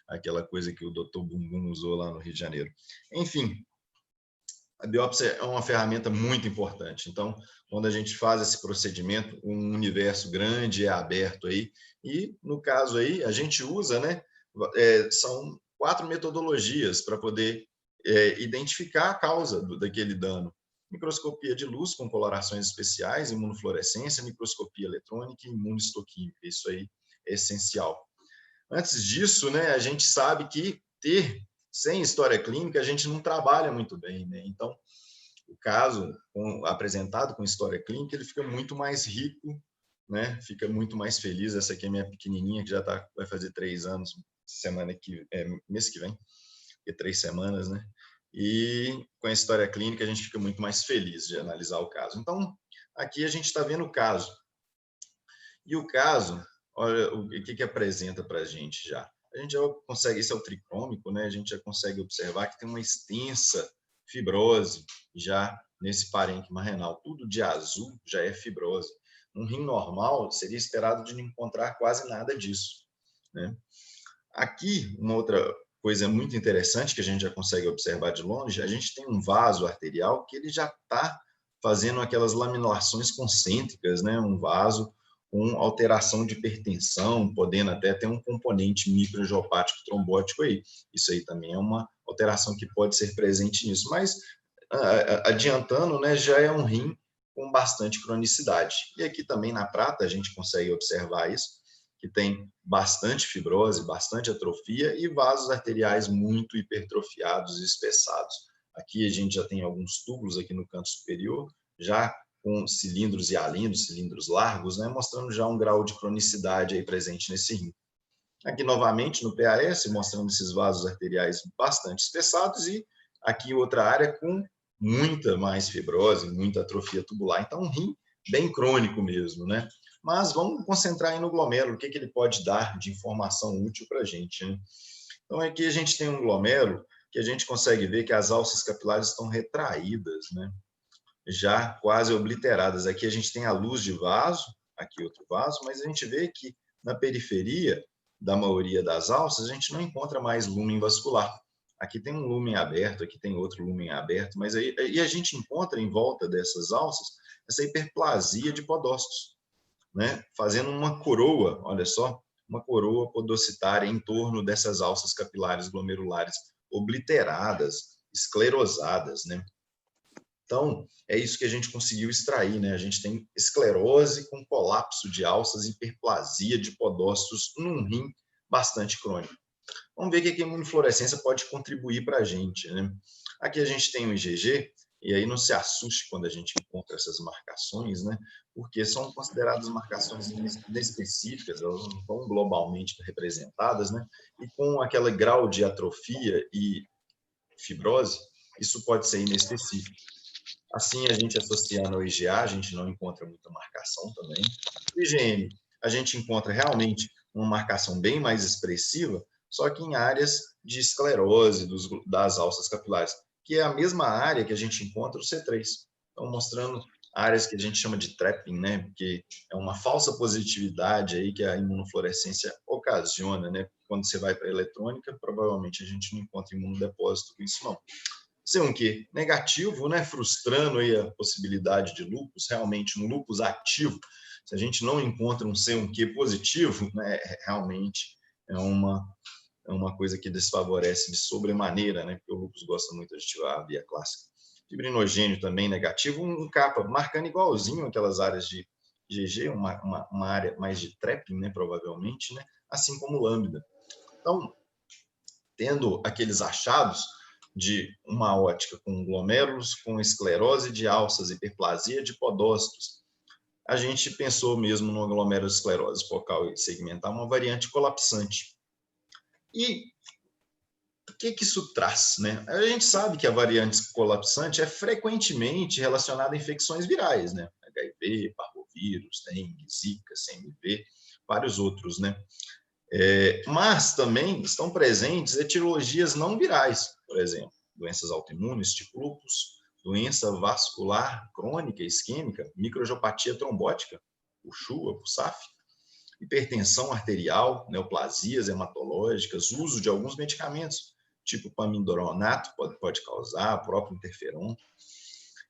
aquela coisa que o Dr. Bumbum usou lá no Rio de Janeiro. Enfim, a biópsia é uma ferramenta muito importante. Então, quando a gente faz esse procedimento, um universo grande é aberto aí. E, no caso aí, a gente usa, né? São 4 metodologias para poder identificar a causa daquele dano. Microscopia de luz com colorações especiais, imunofluorescência, microscopia eletrônica e imunohistoquímica. Isso aí é essencial. Antes disso, né, a gente sabe que sem história clínica, a gente não trabalha muito bem, né? Então, o caso apresentado com história clínica, ele fica muito mais rico, né? Fica muito mais feliz. Essa aqui é minha pequenininha, que já vai fazer 3 anos, mês que vem, que é 3 semanas, né? E com a história clínica, a gente fica muito mais feliz de analisar o caso. Então, aqui a gente está vendo o caso. E o caso, olha o que apresenta para a gente já. A gente já consegue, esse é o tricrômico, né? A gente já consegue observar que tem uma extensa fibrose já nesse parênquima renal. Tudo de azul já é fibrose. Um rim normal seria esperado de não encontrar quase nada disso, né? Aqui, uma outra coisa muito interessante que a gente já consegue observar de longe, a gente tem um vaso arterial que ele já está fazendo aquelas laminações concêntricas, né? Um vaso com alteração de hipertensão, podendo até ter um componente microangiopático trombótico aí. Isso aí também é uma alteração que pode ser presente nisso, mas adiantando, né, já é um rim com bastante cronicidade. E aqui também na prata a gente consegue observar isso, que tem bastante fibrose, bastante atrofia e vasos arteriais muito hipertrofiados e espessados. Aqui a gente já tem alguns túbulos aqui no canto superior, já com cilindros hialinos, cilindros largos, né, mostrando já um grau de cronicidade aí presente nesse rim. Aqui novamente no PAS, mostrando esses vasos arteriais bastante espessados e aqui outra área com muita mais fibrose, muita atrofia tubular. Então, um rim bem crônico mesmo, né? Mas vamos concentrar aí no glomérulo, o que ele pode dar de informação útil para a gente, né? Então, aqui a gente tem um glomérulo que a gente consegue ver que as alças capilares estão retraídas, né? Já quase obliteradas. Aqui a gente tem a luz de vaso, aqui outro vaso, mas a gente vê que na periferia da maioria das alças a gente não encontra mais lúmen vascular. Aqui tem um lúmen aberto, aqui tem outro lúmen aberto, mas aí a gente encontra em volta dessas alças essa hiperplasia de podócitos, né? Fazendo uma coroa, olha só, uma coroa podocitária em torno dessas alças capilares glomerulares obliteradas, esclerosadas, né? Então, é isso que a gente conseguiu extrair, né? A gente tem esclerose com colapso de alças, hiperplasia de podócitos num rim bastante crônico. Vamos ver o que a imunofluorescência pode contribuir para a gente, né? Aqui a gente tem o IgG, e aí não se assuste quando a gente encontra essas marcações, né? Porque são consideradas marcações inespecíficas, elas não estão globalmente representadas, né? E com aquele grau de atrofia e fibrose, isso pode ser inespecífico. Assim, a gente associando ao IgA, a gente não encontra muita marcação também. O IgM, a gente encontra realmente uma marcação bem mais expressiva, só que em áreas de esclerose das alças capilares, que é a mesma área que a gente encontra o C3. Então, mostrando áreas que a gente chama de trapping, né? Porque é uma falsa positividade aí que a imunofluorescência ocasiona, né? Quando você vai para a eletrônica, provavelmente a gente não encontra imunodepósito com isso, não. C1q negativo, né, frustrando aí a possibilidade de lúpus, realmente um lúpus ativo. Se a gente não encontra um C1q positivo, né, realmente é uma coisa que desfavorece de sobremaneira, né, porque o lúpus gosta muito de ativar a via clássica. Fibrinogênio também negativo, um capa marcando igualzinho aquelas áreas de GG, uma área mais de trapping, né, provavelmente, né, assim como lambda. Então, tendo aqueles achados de uma ótica com glomérulos, com esclerose de alças, hiperplasia de podócitos, a gente pensou mesmo no glomerulosclerose focal e segmentar, uma variante colapsante. E o que isso traz, né? A gente sabe que a variante colapsante é frequentemente relacionada a infecções virais, né? HIV, parvovírus, dengue, zika, CMV, vários outros, né? Mas também estão presentes etiologias não virais, por exemplo, doenças autoimunes, tipo lúpus, doença vascular crônica isquêmica, microangiopatia trombótica, o CHUA, o SAF, hipertensão arterial, neoplasias hematológicas, uso de alguns medicamentos, tipo pamidronato, pode causar, o próprio interferon.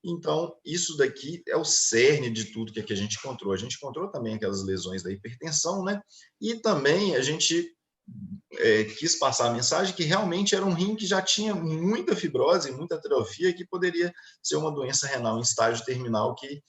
Então, isso daqui é o cerne de tudo que a gente encontrou. A gente encontrou também aquelas lesões da hipertensão, né? E também a gente quis passar a mensagem que realmente era um rim que já tinha muita fibrose, muita atrofia, que poderia ser uma doença renal em estágio terminal que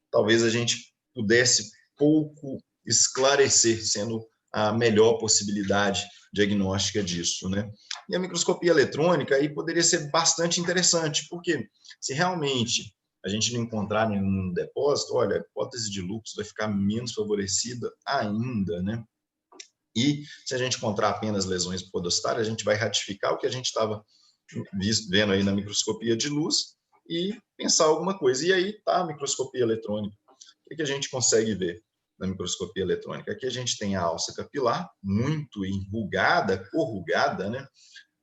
talvez a gente pudesse pouco esclarecer, sendo a melhor possibilidade diagnóstica disso, né? E a microscopia eletrônica aí poderia ser bastante interessante, porque se realmente a gente não encontrar nenhum depósito, olha, a hipótese de lúpus vai ficar menos favorecida ainda, né? E se a gente encontrar apenas lesões podostárias, a gente vai ratificar o que a gente estava vendo aí na microscopia de luz e pensar alguma coisa. E aí está a microscopia eletrônica. O que a gente consegue ver na microscopia eletrônica? Aqui a gente tem a alça capilar, muito enrugada, corrugada, né?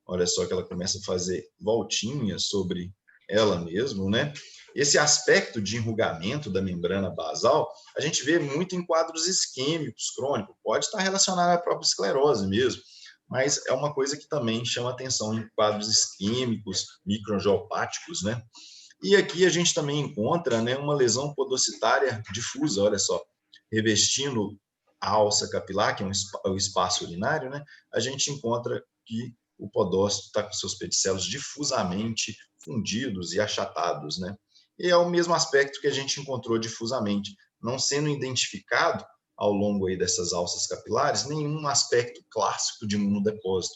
Olha só que ela começa a fazer voltinhas sobre ela mesma, né? Esse aspecto de enrugamento da membrana basal, a gente vê muito em quadros isquêmicos crônicos, pode estar relacionado à própria esclerose mesmo, mas é uma coisa que também chama atenção em quadros isquêmicos, microangiopáticos, né? E aqui a gente também encontra, né, uma lesão podocitária difusa, olha só, revestindo a alça capilar, que é o espaço urinário, né? A gente encontra que o podócito está com seus pedicelos difusamente fundidos e achatados, né? E é o mesmo aspecto que a gente encontrou difusamente, não sendo identificado ao longo aí dessas alças capilares nenhum aspecto clássico de imunodepósito.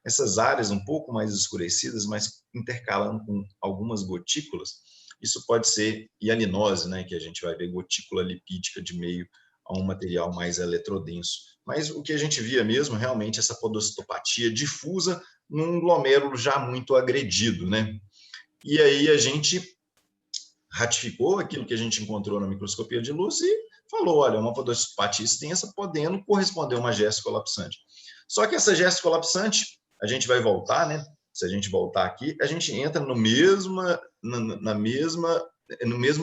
Essas áreas um pouco mais escurecidas, mas intercalando com algumas gotículas, isso pode ser hialinose, né, que a gente vai ver gotícula lipídica de meio a um material mais eletrodenso. Mas o que a gente via mesmo, realmente, essa podocitopatia difusa num glomérulo já muito agredido, né? E aí a gente ratificou aquilo que a gente encontrou na microscopia de luz e falou, olha, uma podocitopatia extensa podendo corresponder a uma geste colapsante. Só que essa geste colapsante, a gente vai voltar, né? Se a gente voltar aqui, a gente entra no mesmo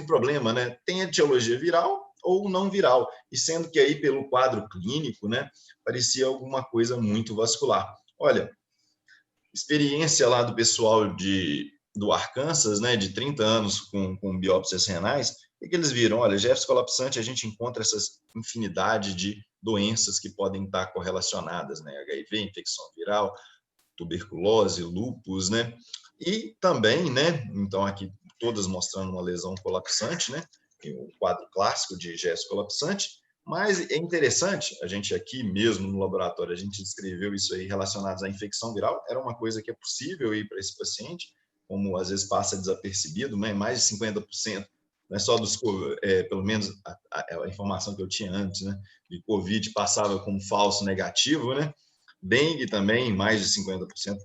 problema, né? Tem etiologia viral ou não viral, e sendo que aí pelo quadro clínico, né, parecia alguma coisa muito vascular. Olha, experiência lá do pessoal do Arkansas, né, de 30 anos com biópsias renais, o que eles viram? Olha, GEFS colapsante, a gente encontra essas infinidade de doenças que podem estar correlacionadas, né, HIV, infecção viral, tuberculose, lúpus, né, e também, né, então aqui todas mostrando uma lesão colapsante, né, o quadro clássico de GEFS colapsante, mas é interessante, a gente aqui mesmo no laboratório, a gente descreveu isso aí relacionados à infecção viral, era uma coisa que é possível aí para esse paciente, como às vezes passa desapercebido, né? Mais de 50%, não é só dos, pelo menos a informação que eu tinha antes, né? De Covid passava como falso negativo, né? Dengue também, mais de 50%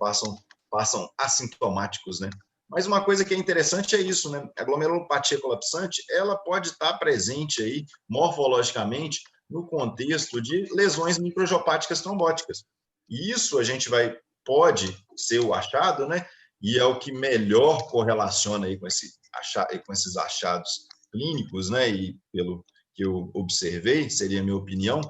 passam assintomáticos, né? Mas uma coisa que é interessante é isso, né? A glomerulopatia colapsante, ela pode estar presente aí morfologicamente no contexto de lesões microangiopáticas trombóticas. E isso a gente pode ser o achado, né? E é o que melhor correlaciona aí com esses achados clínicos, né? E pelo que eu observei, seria a minha opinião,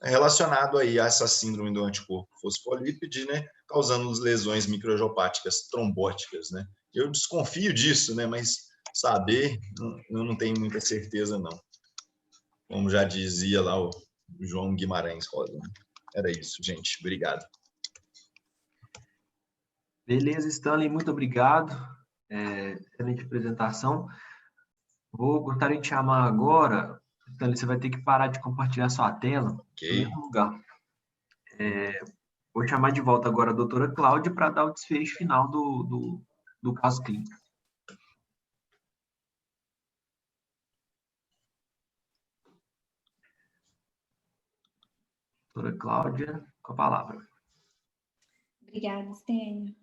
relacionado aí a essa síndrome do anticorpo fosfolípide, né? Causando lesões microangiopáticas trombóticas, né? Eu desconfio disso, né? Mas saber, eu não tenho muita certeza, não. Como já dizia lá o João Guimarães Rosa. Era isso, gente. Obrigado. Beleza, Stanley, muito obrigado. Excelente apresentação. Gostaria de chamar agora, Stanley, você vai ter que parar de compartilhar sua tela no mesmo lugar. Vou chamar de volta agora a doutora Cláudia para dar o desfecho final do caso clínico. Doutora Cláudia, com a palavra. Obrigada, Stênio.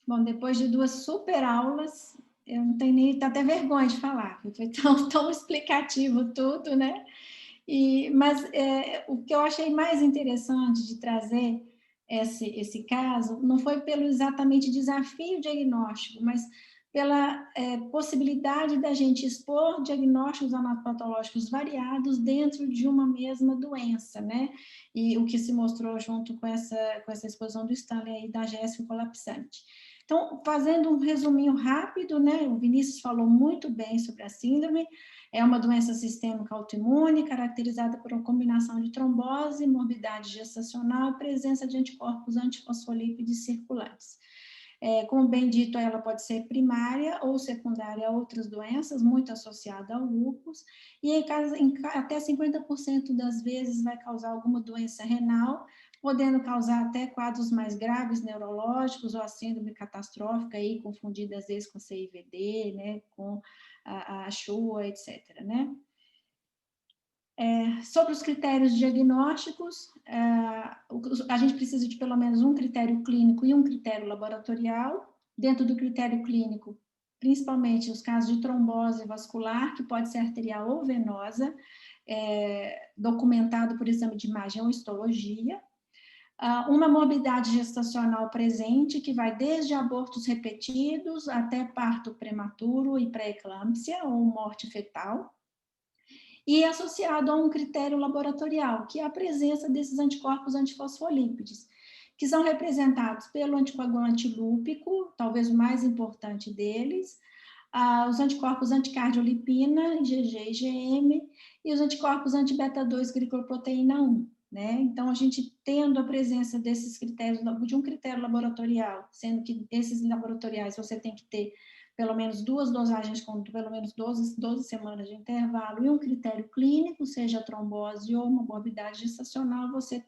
Bom, depois de 2 super aulas, eu não tenho nem até vergonha de falar, porque foi tão explicativo tudo, né? Mas o que eu achei mais interessante de trazer esse caso não foi pelo exatamente desafio diagnóstico, mas pela possibilidade da gente expor diagnósticos anatopatológicos variados dentro de uma mesma doença, né? E o que se mostrou junto com essa exposição do Stanley aí da Jéssica colapsante. Então, fazendo um resuminho rápido, né? O Vinícius falou muito bem sobre a síndrome. É uma doença sistêmica autoimune, caracterizada por uma combinação de trombose, morbidade gestacional e presença de anticorpos antifosfolípides circulantes. Como bem dito, ela pode ser primária ou secundária a outras doenças, muito associada ao lúpus, e até 50% das vezes vai causar alguma doença renal, podendo causar até quadros mais graves neurológicos ou a síndrome catastrófica, aí, confundida às vezes com CIVD, né, com a Shua, etc., né? Sobre os critérios diagnósticos, a gente precisa de pelo menos um critério clínico e um critério laboratorial. Dentro do critério clínico, principalmente os casos de trombose vascular, que pode ser arterial ou venosa, documentado por exame de imagem ou histologia. Uma morbidade gestacional presente, que vai desde abortos repetidos até parto prematuro e pré-eclâmpsia ou morte fetal. E associado a um critério laboratorial, que é a presença desses anticorpos antifosfolípides, que são representados pelo anticoagulante lúpico, talvez o mais importante deles, os anticorpos anticardiolipina, IgG e IgM, e os anticorpos anti-beta-2 glicoproteína 1. Né? Então, a gente tendo a presença desses critérios, de um critério laboratorial, sendo que esses laboratoriais você tem que ter pelo menos 2 dosagens com pelo menos 12 semanas de intervalo, e um critério clínico, seja trombose ou uma morbidade gestacional, você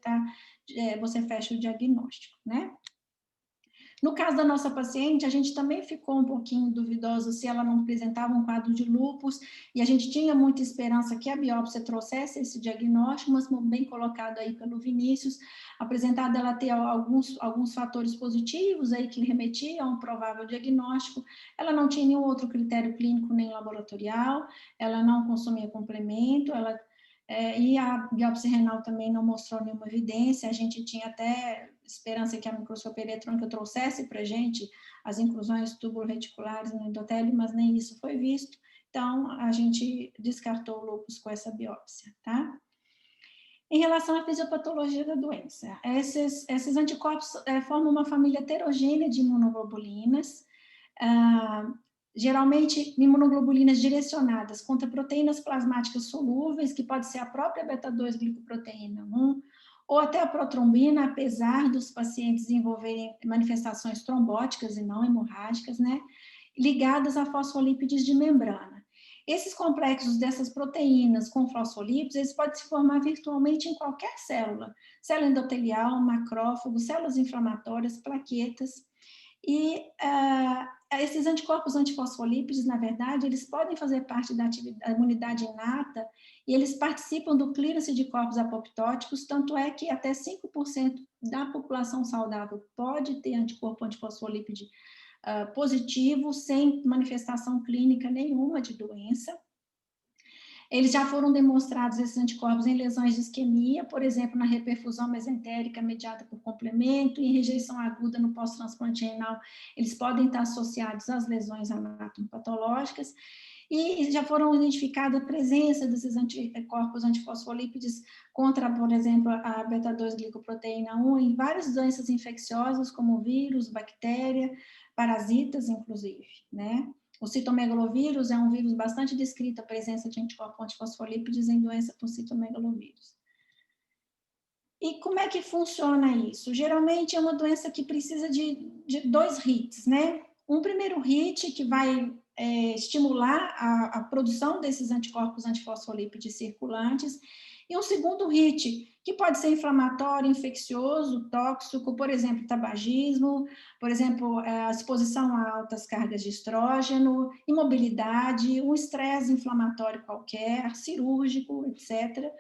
fecha o diagnóstico, né? No caso da nossa paciente, a gente também ficou um pouquinho duvidoso se ela não apresentava um quadro de lúpus, e a gente tinha muita esperança que a biópsia trouxesse esse diagnóstico, mas bem colocado aí pelo Vinícius, apesar dela ter alguns fatores positivos aí que remetiam a um provável diagnóstico, ela não tinha nenhum outro critério clínico nem laboratorial, ela não consumia complemento, e a biópsia renal também não mostrou nenhuma evidência. A gente tinha até esperança que a microscopia eletrônica trouxesse para a gente as inclusões tubuloreticulares no endotélio, mas nem isso foi visto. Então, a gente descartou o lúpus com essa biópsia, tá? Em relação à fisiopatologia da doença, esses anticorpos formam uma família heterogênea de imunoglobulinas, geralmente imunoglobulinas direcionadas contra proteínas plasmáticas solúveis, que pode ser a própria beta-2 glicoproteína 1, ou até a protrombina, apesar dos pacientes desenvolverem manifestações trombóticas e não hemorrágicas, né, ligadas a fosfolípides de membrana. Esses complexos dessas proteínas com fosfolípidos, eles podem se formar virtualmente em qualquer célula endotelial, macrófago, células inflamatórias, plaquetas. E esses anticorpos antifosfolípides, na verdade, eles podem fazer parte da imunidade inata, e eles participam do clearance de corpos apoptóticos, tanto é que até 5% da população saudável pode ter anticorpo antifosfolípide positivo, sem manifestação clínica nenhuma de doença. Eles já foram demonstrados, esses anticorpos, em lesões de isquemia, por exemplo, na reperfusão mesentérica mediada por complemento, e em rejeição aguda no pós-transplante renal, eles podem estar associados às lesões anatomopatológicas, e já foram identificadas a presença desses anticorpos antifosfolípides contra, por exemplo, a beta-2 glicoproteína 1 em várias doenças infecciosas, como vírus, bactéria, parasitas, inclusive, né? O citomegalovírus é um vírus bastante descrito, a presença de anticorpos antifosfolípides em doença por citomegalovírus. E como é que funciona isso? Geralmente é uma doença que precisa de 2 hits, né? Um primeiro hit que vai estimular a produção desses anticorpos antifosfolípides circulantes, e um segundo hit, que pode ser inflamatório, infeccioso, tóxico, por exemplo, tabagismo, por exemplo, a exposição a altas cargas de estrógeno, imobilidade, um estresse inflamatório qualquer, cirúrgico, etc.,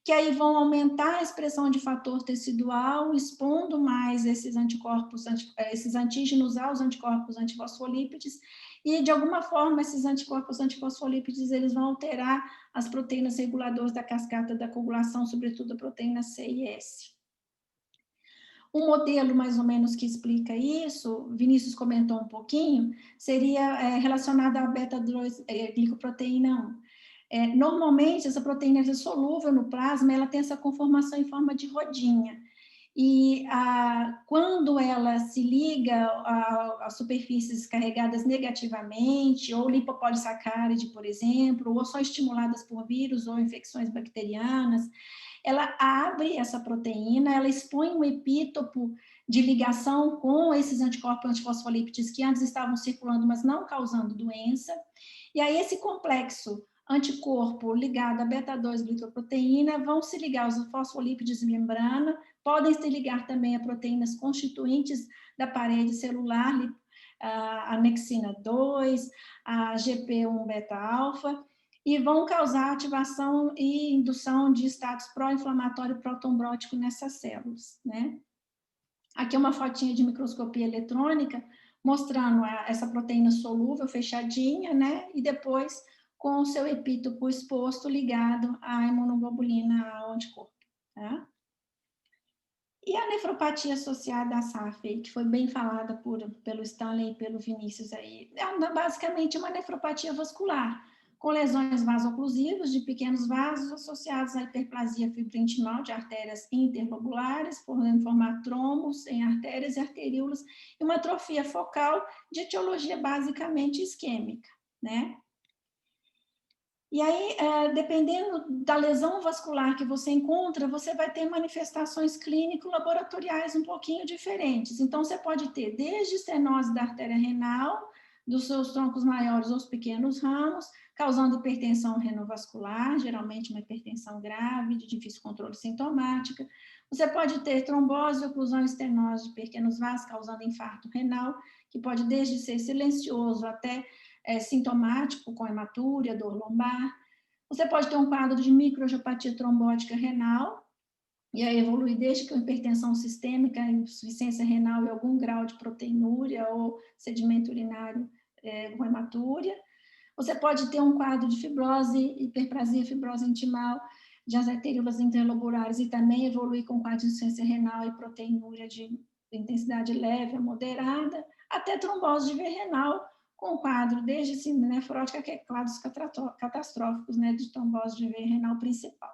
que aí vão aumentar a expressão de fator tecidual, expondo mais esses anticorpos, esses antígenos aos anticorpos antifosfolípides, e de alguma forma esses anticorpos antifosfolípides eles vão alterar as proteínas reguladoras da cascata da coagulação, sobretudo a proteína C e S. Um modelo mais ou menos que explica isso, Vinícius comentou um pouquinho, seria relacionado à beta-glicoproteína 1. Normalmente, essa proteína é solúvel no plasma, ela tem essa conformação em forma de rodinha. E quando ela se liga a superfícies carregadas negativamente, ou lipopolissaccáride, por exemplo, ou só estimuladas por vírus ou infecções bacterianas, ela abre essa proteína, ela expõe um epítopo de ligação com esses anticorpos antifosfolípides que antes estavam circulando, mas não causando doença. E aí esse complexo anticorpo ligado à beta-2-glicoproteína vão se ligar aos fosfolípides de membrana, podem se ligar também a proteínas constituintes da parede celular, a anexina 2, a GP1 beta-alfa, e vão causar ativação e indução de status pró-inflamatório e pró-trombótico nessas células, né? Aqui é uma fotinha de microscopia eletrônica mostrando essa proteína solúvel fechadinha, né? E depois com o seu epítopo exposto ligado à imunoglobulina, ao anticorpo, tá? E a nefropatia associada à SAF, que foi bem falada pelo Stanley e pelo Vinícius aí, é basicamente uma nefropatia vascular, com lesões vasoclusivas de pequenos vasos associados à hiperplasia fibrointimal de artérias interlobulares, podendo formar trombos em artérias e arteríolas, e uma atrofia focal de etiologia basicamente isquêmica, né? E aí, dependendo da lesão vascular que você encontra, você vai ter manifestações clínico-laboratoriais um pouquinho diferentes. Então, você pode ter desde estenose da artéria renal, dos seus troncos maiores ou os pequenos ramos, causando hipertensão renovascular, geralmente uma hipertensão grave, de difícil controle sintomática. Você pode ter trombose, oclusão e estenose de pequenos vasos, causando infarto renal, que pode desde ser silencioso até sintomático, com hematúria, dor lombar. Você pode ter um quadro de microangiopatia trombótica renal, e aí evoluir desde que a hipertensão sistêmica, insuficiência renal e algum grau de proteinúria ou sedimento urinário com hematúria. Você pode ter um quadro de fibrose, hiperplasia, fibrose intimal, de as arteríolas interlobulares, e também evoluir com quadro de insuficiência renal e proteinúria de intensidade leve a moderada, até trombose de veia renal, com quadro desde síndrome nefrótica, que é quadros catastróficos, né, de trombose de veia renal principal.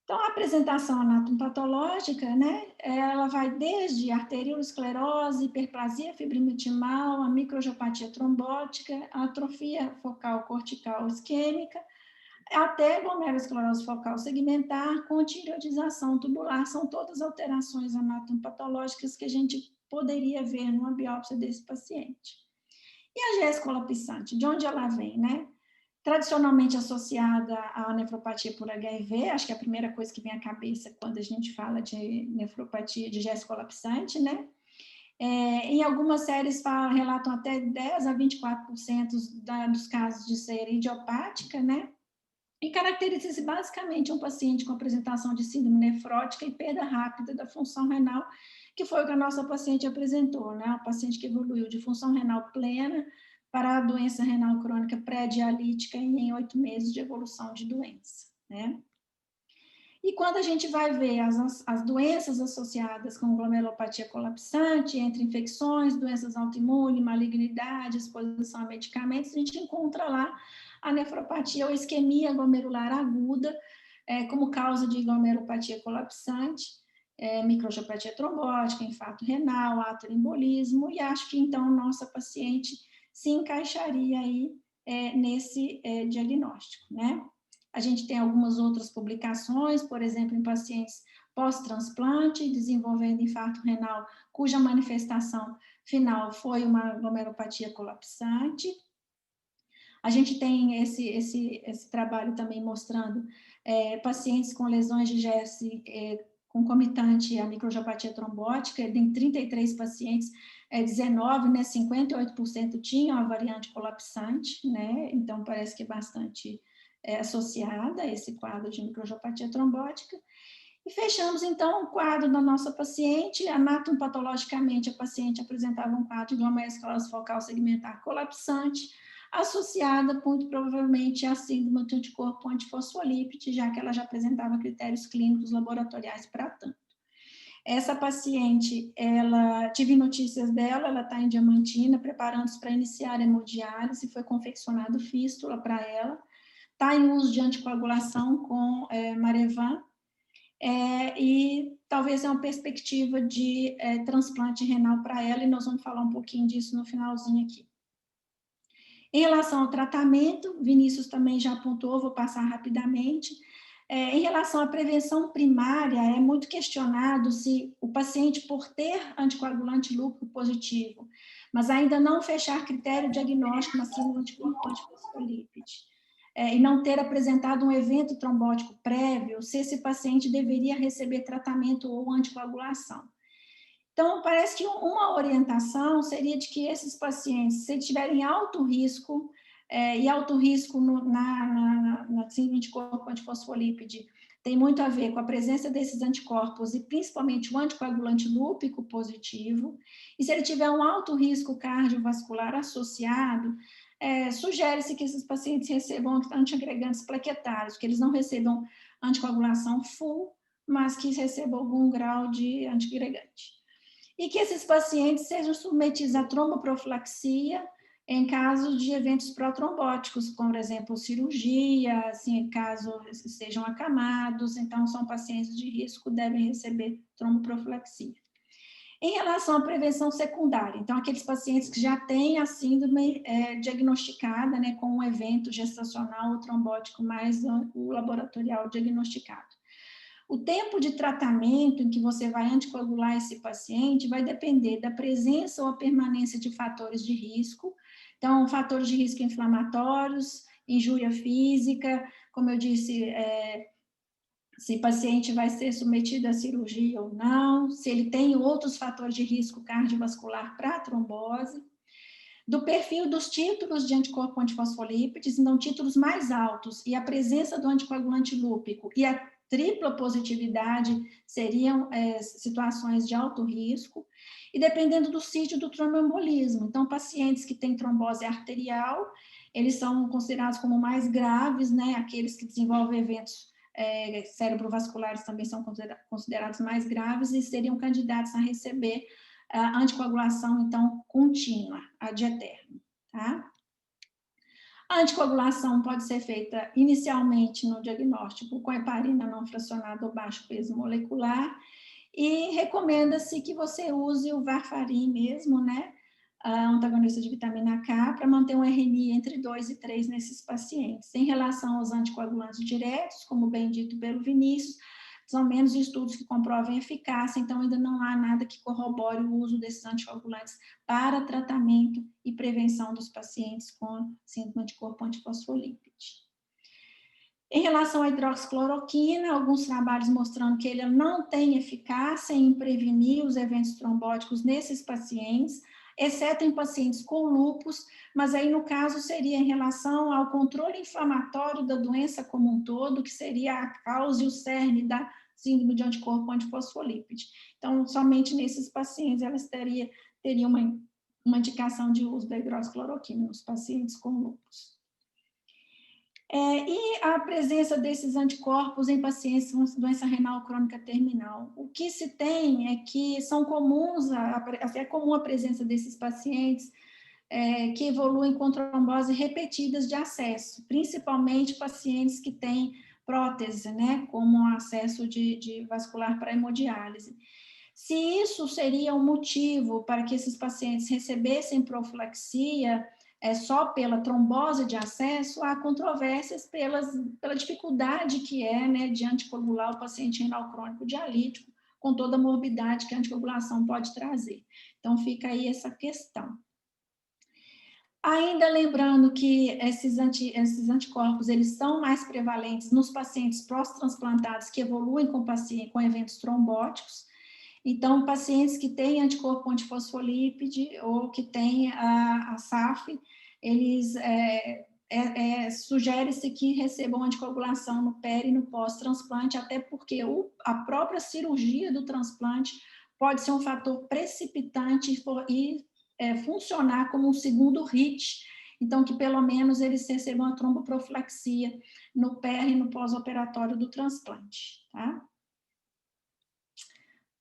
Então, a apresentação anatomopatológica, né, ela vai desde arteriolosclerose, hiperplasia fibrinitimal, a microangiopatia trombótica, a atrofia focal cortical isquêmica, até glomerulosclerose focal segmentar, com tireoidização tubular, são todas alterações anatomopatológicas que a gente poderia ver numa biópsia desse paciente. E a GES colapsante, de onde ela vem, né? Tradicionalmente associada à nefropatia por HIV, acho que é a primeira coisa que vem à cabeça quando a gente fala de nefropatia de GES colapsante, né? Em algumas séries relatam até 10 a 24% dos casos de ser idiopática, né? E caracteriza-se basicamente um paciente com apresentação de síndrome nefrótica e perda rápida da função renal, que foi o que a nossa paciente apresentou, né? Um paciente que evoluiu de função renal plena para a doença renal crônica pré-dialítica em 8 meses de evolução de doença, né? E quando a gente vai ver as doenças associadas com glomerulopatia colapsante, entre infecções, doenças autoimunes, malignidade, exposição a medicamentos, a gente encontra lá a nefropatia ou isquemia glomerular aguda, como causa de glomerulopatia colapsante, microangiopatia trombótica, infarto renal, atroembolismo, e acho que então nossa paciente se encaixaria aí nesse diagnóstico, né? A gente tem algumas outras publicações, por exemplo, em pacientes pós-transplante, desenvolvendo infarto renal, cuja manifestação final foi uma glomerulopatia colapsante. A gente tem esse trabalho também mostrando pacientes com lesões de GES concomitante à microangiopatia trombótica, em 33 pacientes, 19, né, 58% tinham a variante colapsante, né, então parece que é bastante associada a esse quadro de microangiopatia trombótica. E fechamos, então, o quadro da nossa paciente. Anatomopatologicamente, a paciente apresentava um quadro de uma esclerose focal segmentar colapsante, associada, muito provavelmente, à síndrome do anticorpo antifosfolípide, já que ela já apresentava critérios clínicos laboratoriais para tanto. Essa paciente, tive notícias dela, ela está em Diamantina, preparando-se para iniciar a hemodiálise, foi confeccionado fístula para ela, está em uso de anticoagulação com Marevan, e talvez é uma perspectiva de transplante renal para ela, e nós vamos falar um pouquinho disso no finalzinho aqui. Em relação ao tratamento, Vinícius também já apontou, vou passar rapidamente. Em relação à prevenção primária, é muito questionado se o paciente, por ter anticoagulante lúpico positivo, mas ainda não fechar critério diagnóstico na síndrome anticorpo antifosfolípide, e não ter apresentado um evento trombótico prévio, se esse paciente deveria receber tratamento ou anticoagulação. Então, parece que uma orientação seria de que esses pacientes, se tiverem alto risco, e alto risco na síndrome de corpo antifosfolípide, tem muito a ver com a presença desses anticorpos e principalmente o anticoagulante lúpico positivo, e se ele tiver um alto risco cardiovascular associado, sugere-se que esses pacientes recebam antiagregantes plaquetários, que eles não recebam anticoagulação full, mas que recebam algum grau de antiagregante. E que esses pacientes sejam submetidos à tromboprofilaxia em caso de eventos protrombóticos, como, por exemplo, cirurgia, assim, caso sejam acamados, então são pacientes de risco, devem receber tromboprofilaxia. Em relação à prevenção secundária, então, aqueles pacientes que já têm a síndrome diagnosticada, né, com um evento gestacional ou trombótico mais o laboratorial diagnosticado. O tempo de tratamento em que você vai anticoagular esse paciente vai depender da presença ou a permanência de fatores de risco. Então, fatores de risco inflamatórios, injúria física, como eu disse, se o paciente vai ser submetido à cirurgia ou não, se ele tem outros fatores de risco cardiovascular para a trombose, do perfil dos títulos de anticorpo antifosfolípides, então títulos mais altos e a presença do anticoagulante lúpico e a tripla positividade seriam situações de alto risco, e dependendo do sítio do tromboembolismo. Então, pacientes que têm trombose arterial, eles são considerados como mais graves, né? Aqueles que desenvolvem eventos cerebrovasculares também são considerados mais graves e seriam candidatos a receber anticoagulação, então, contínua, ad eterno, tá? A anticoagulação pode ser feita inicialmente no diagnóstico com heparina não fracionada ou baixo peso molecular, e recomenda-se que você use o varfarin mesmo, né, antagonista de vitamina K, para manter um RNI entre 2 e 3 nesses pacientes. Em relação aos anticoagulantes diretos, como bem dito pelo Vinícius, são menos estudos que comprovem eficácia, então ainda não há nada que corrobore o uso desses anticoagulantes para tratamento e prevenção dos pacientes com síndrome de corpo antifosfolípide. Em relação à hidroxicloroquina, alguns trabalhos mostrando que ele não tem eficácia em prevenir os eventos trombóticos nesses pacientes, exceto em pacientes com lúpus, mas aí no caso seria em relação ao controle inflamatório da doença como um todo, que seria a causa e o cerne da síndrome de anticorpo antifosfolípide. Então, somente nesses pacientes elas teriam uma indicação de uso da hidroxicloroquina nos pacientes com lúpus. E a presença desses anticorpos em pacientes com doença renal crônica terminal. O que se tem é que são comuns, é comum a presença desses pacientes que evoluem com trombose repetidas de acesso, principalmente pacientes que têm prótese, né, como acesso de vascular para hemodiálise. Se isso seria um motivo para que esses pacientes recebessem profilaxia, só pela trombose de acesso, há controvérsias pela dificuldade que né, de anticoagular o paciente renal crônico dialítico, com toda a morbidade que a anticoagulação pode trazer. Então, fica aí essa questão. Ainda lembrando que esses anticorpos, eles são mais prevalentes nos pacientes pós-transplantados que evoluem com eventos trombóticos. Então, pacientes que têm anticorpo antifosfolípide ou que têm a SAF, eles sugere-se que recebam anticoagulação no peri e no pós-transplante, até porque a própria cirurgia do transplante pode ser um fator precipitante e funcionar como um segundo HIT, então que pelo menos eles recebam a tromboprofilaxia no peri e no pós-operatório do transplante, tá?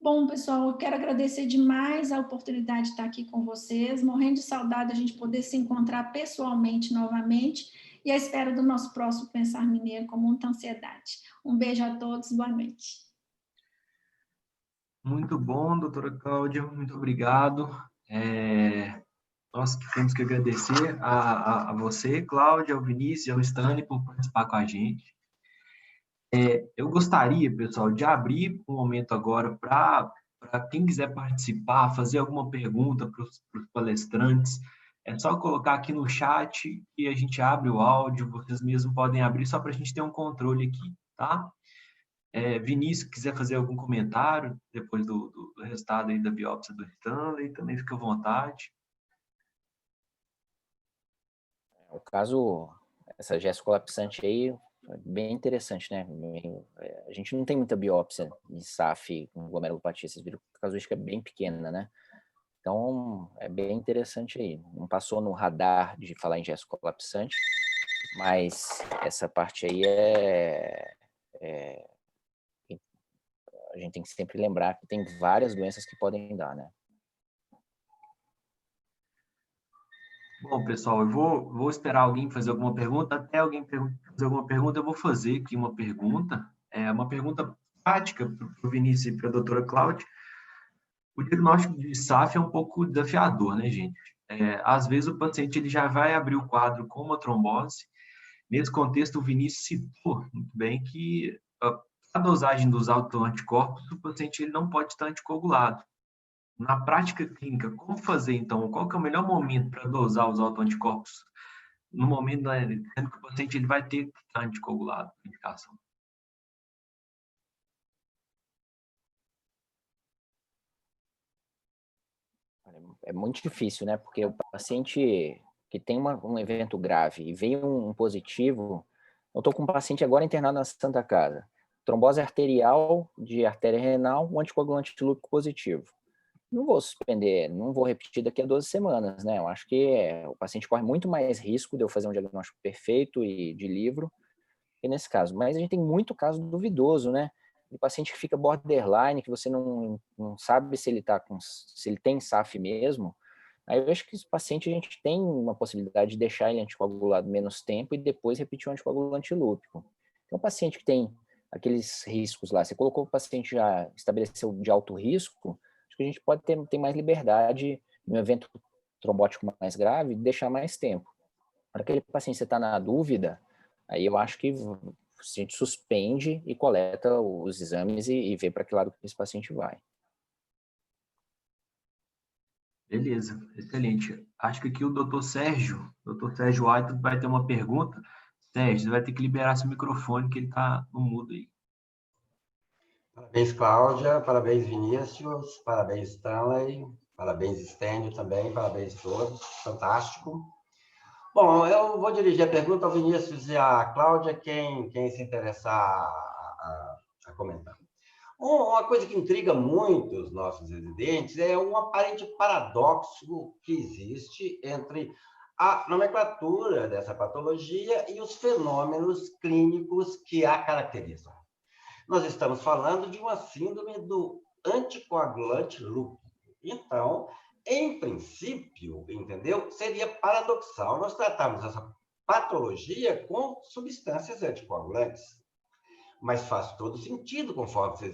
Bom, pessoal, eu quero agradecer demais a oportunidade de estar aqui com vocês, morrendo de saudade de a gente poder se encontrar pessoalmente novamente, e à espera do nosso próximo Pensar Mineiro com muita ansiedade. Um beijo a todos, boa noite. Muito bom, doutora Cláudia, muito obrigado. Nós que temos que agradecer a você, Cláudia, ao Vinícius e ao Stanley por participar com a gente. Eu gostaria, pessoal, de abrir um momento agora para quem quiser participar, fazer alguma pergunta para os palestrantes. É só colocar aqui no chat e a gente abre o áudio, vocês mesmos podem abrir, só para a gente ter um controle aqui, tá? Vinícius, quiser fazer algum comentário depois do resultado aí da biópsia do Stanley, também fica à vontade. O caso, essa gesto colapsante aí, bem interessante, né? A gente não tem muita biópsia de SAF com glomerulopatia, vocês viram que a casuística é bem pequena, né? Então, é bem interessante aí. Não passou no radar de falar em gesto colapsante, mas essa parte aí a gente tem que sempre lembrar que tem várias doenças que podem dar, né? Bom, pessoal, eu vou esperar alguém fazer alguma pergunta. Até alguém fazer alguma pergunta, eu vou fazer aqui uma pergunta. Uma pergunta prática para o Vinícius e para a doutora Cláudia. O diagnóstico de SAF é um pouco desafiador, né, gente? Às vezes o paciente ele já vai abrir o quadro com uma trombose. Nesse contexto, o Vinícius citou muito bem que a dosagem dos autoanticorpos, o paciente ele não pode estar anticoagulado. Na prática clínica, como fazer, então? Qual que é o melhor momento para dosar os autoanticorpos? No momento, sendo que o paciente ele vai ter que estar anticoagulado, por indicação. É muito difícil, né? Porque o paciente que tem um evento grave e veio um positivo... Eu estou com um paciente agora internado na Santa Casa. Trombose arterial de artéria renal, um anticoagulante lúpico positivo. Não vou suspender, não vou repetir daqui a 12 semanas, né? Eu acho que o paciente corre muito mais risco de eu fazer um diagnóstico perfeito e de livro que nesse caso. Mas a gente tem muito caso duvidoso, né? O paciente que fica borderline, que você não sabe se ele tem SAF mesmo. Aí eu acho que esse paciente a gente tem uma possibilidade de deixar ele anticoagulado menos tempo e depois repetir o anticoagulante lúpico. Então, o paciente que tem aqueles riscos lá, você colocou o paciente já estabeleceu de alto risco, acho que a gente pode ter mais liberdade em um evento trombótico mais grave, deixar mais tempo. Para aquele paciente que você está na dúvida, aí eu acho que a gente suspende e coleta os exames e vê para que lado esse paciente vai. Beleza, excelente. Acho que aqui o doutor Sérgio White vai ter uma pergunta. Sérgio, você vai ter que liberar seu microfone, que ele está no mudo aí. Parabéns, Cláudia. Parabéns, Vinícius. Parabéns, Stanley. Parabéns, Stênio também. Parabéns a todos. Fantástico. Bom, eu vou dirigir a pergunta ao Vinícius e à Cláudia, quem se interessar a comentar. Uma coisa que intriga muito os nossos residentes é um aparente paradoxo que existe entre a nomenclatura dessa patologia e os fenômenos clínicos que a caracterizam. Nós estamos falando de uma síndrome do anticoagulante lúpico. Então, em princípio, entendeu? Seria paradoxal nós tratarmos essa patologia com substâncias anticoagulantes. Mas faz todo sentido, conforme vocês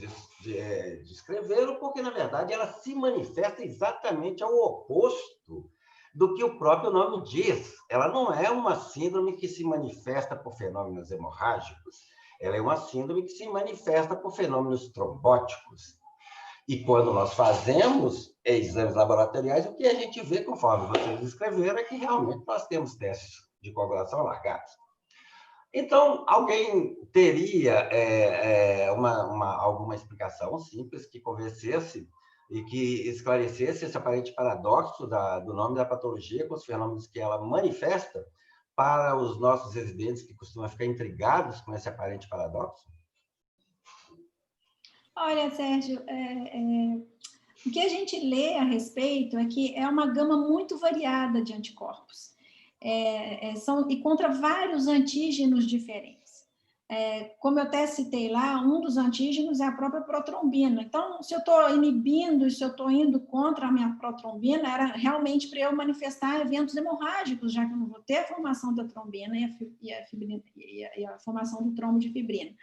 descreveram, porque, na verdade, ela se manifesta exatamente ao oposto do que o próprio nome diz. Ela não é uma síndrome que se manifesta por fenômenos hemorrágicos, ela é uma síndrome que se manifesta por fenômenos trombóticos. E quando nós fazemos exames laboratoriais, o que a gente vê, conforme vocês descreveram, é que realmente nós temos testes de coagulação alargados. Então, alguém teria alguma explicação simples que convencesse e que esclarecesse esse aparente paradoxo do nome da patologia com os fenômenos que ela manifesta, para os nossos residentes que costumam ficar intrigados com esse aparente paradoxo? Olha, Sérgio, o que a gente lê a respeito é que é uma gama muito variada de anticorpos, e contra vários antígenos diferentes. Como eu até citei lá, um dos antígenos é a própria protrombina. Então, se eu estou inibindo, se eu estou indo contra a minha protrombina, era realmente para eu manifestar eventos hemorrágicos, já que eu não vou ter a formação da trombina e a formação do trombo de fibrina.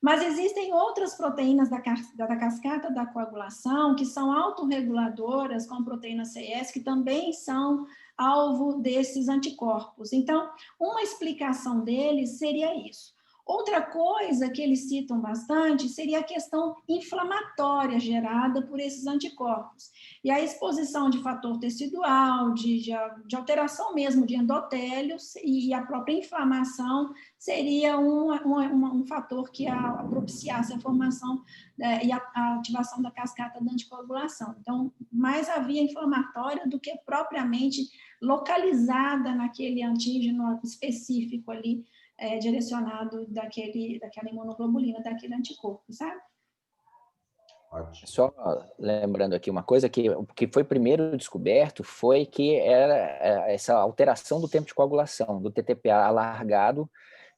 Mas existem outras proteínas da cascata da coagulação que são autorreguladoras, como proteína CS, que também são alvo desses anticorpos. Então, uma explicação deles seria isso. Outra coisa que eles citam bastante seria a questão inflamatória gerada por esses anticorpos. E a exposição de fator tecidual, de alteração mesmo de endotélios e a própria inflamação seria um fator que propiciasse a formação e a ativação da cascata da anticoagulação. Então, mais a via inflamatória do que propriamente localizada naquele antígeno específico ali, direcionado daquela imunoglobulina, daquele anticorpo, sabe? Só lembrando aqui uma coisa, que o que foi primeiro descoberto foi que era essa alteração do tempo de coagulação, do TTPA alargado.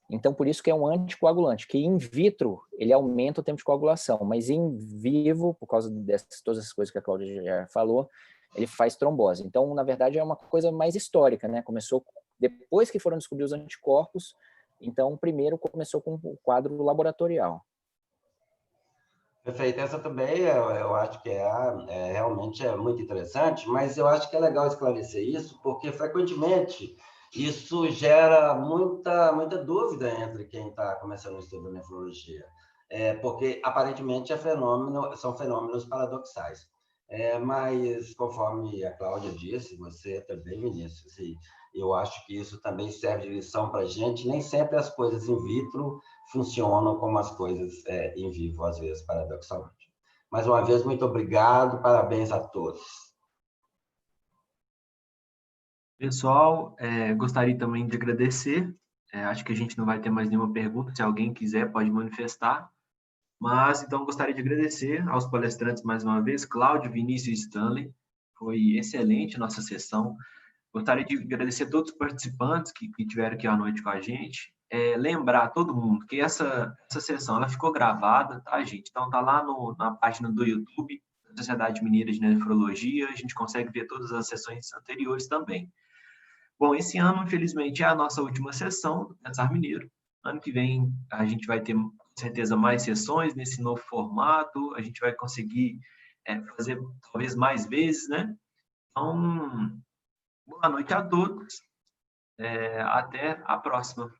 Então, por isso que é um anticoagulante, que in vitro ele aumenta o tempo de coagulação, mas em vivo, por causa dessas todas essas coisas que a Cláudia já falou, ele faz trombose. Então, na verdade, é uma coisa mais histórica, né? Começou depois que foram descobridos os anticorpos. Então, primeiro começou com o quadro laboratorial. Perfeito. Essa também eu acho que realmente é muito interessante, mas eu acho que é legal esclarecer isso, porque frequentemente isso gera muita dúvida entre quem está começando o estudo da nefrologia, porque aparentemente são fenômenos paradoxais. Mas, conforme a Cláudia disse, você também, Vinícius, e eu acho que isso também serve de lição para a gente. Nem sempre as coisas in vitro funcionam como as coisas em vivo, às vezes, paradoxalmente. Mais uma vez, muito obrigado, parabéns a todos. Pessoal, gostaria também de agradecer. Acho que a gente não vai ter mais nenhuma pergunta. Se alguém quiser, pode manifestar. Mas, então, gostaria de agradecer aos palestrantes mais uma vez, Cláudio, Vinícius e Stanley. Foi excelente a nossa sessão. Gostaria de agradecer a todos os participantes que tiveram aqui à noite com a gente. Lembrar a todo mundo que essa sessão ela ficou gravada, tá, gente? Então, tá lá na página do YouTube da Sociedade Mineira de Nefrologia. A gente consegue ver todas as sessões anteriores também. Bom, esse ano, infelizmente, é a nossa última sessão do Pensar Mineiro. Ano que vem, a gente vai ter, com certeza, mais sessões nesse novo formato. A gente vai conseguir fazer, talvez, mais vezes, né? Então, boa noite a todos. Até a próxima.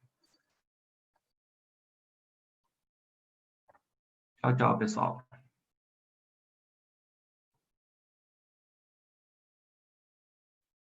Tchau, tchau, pessoal.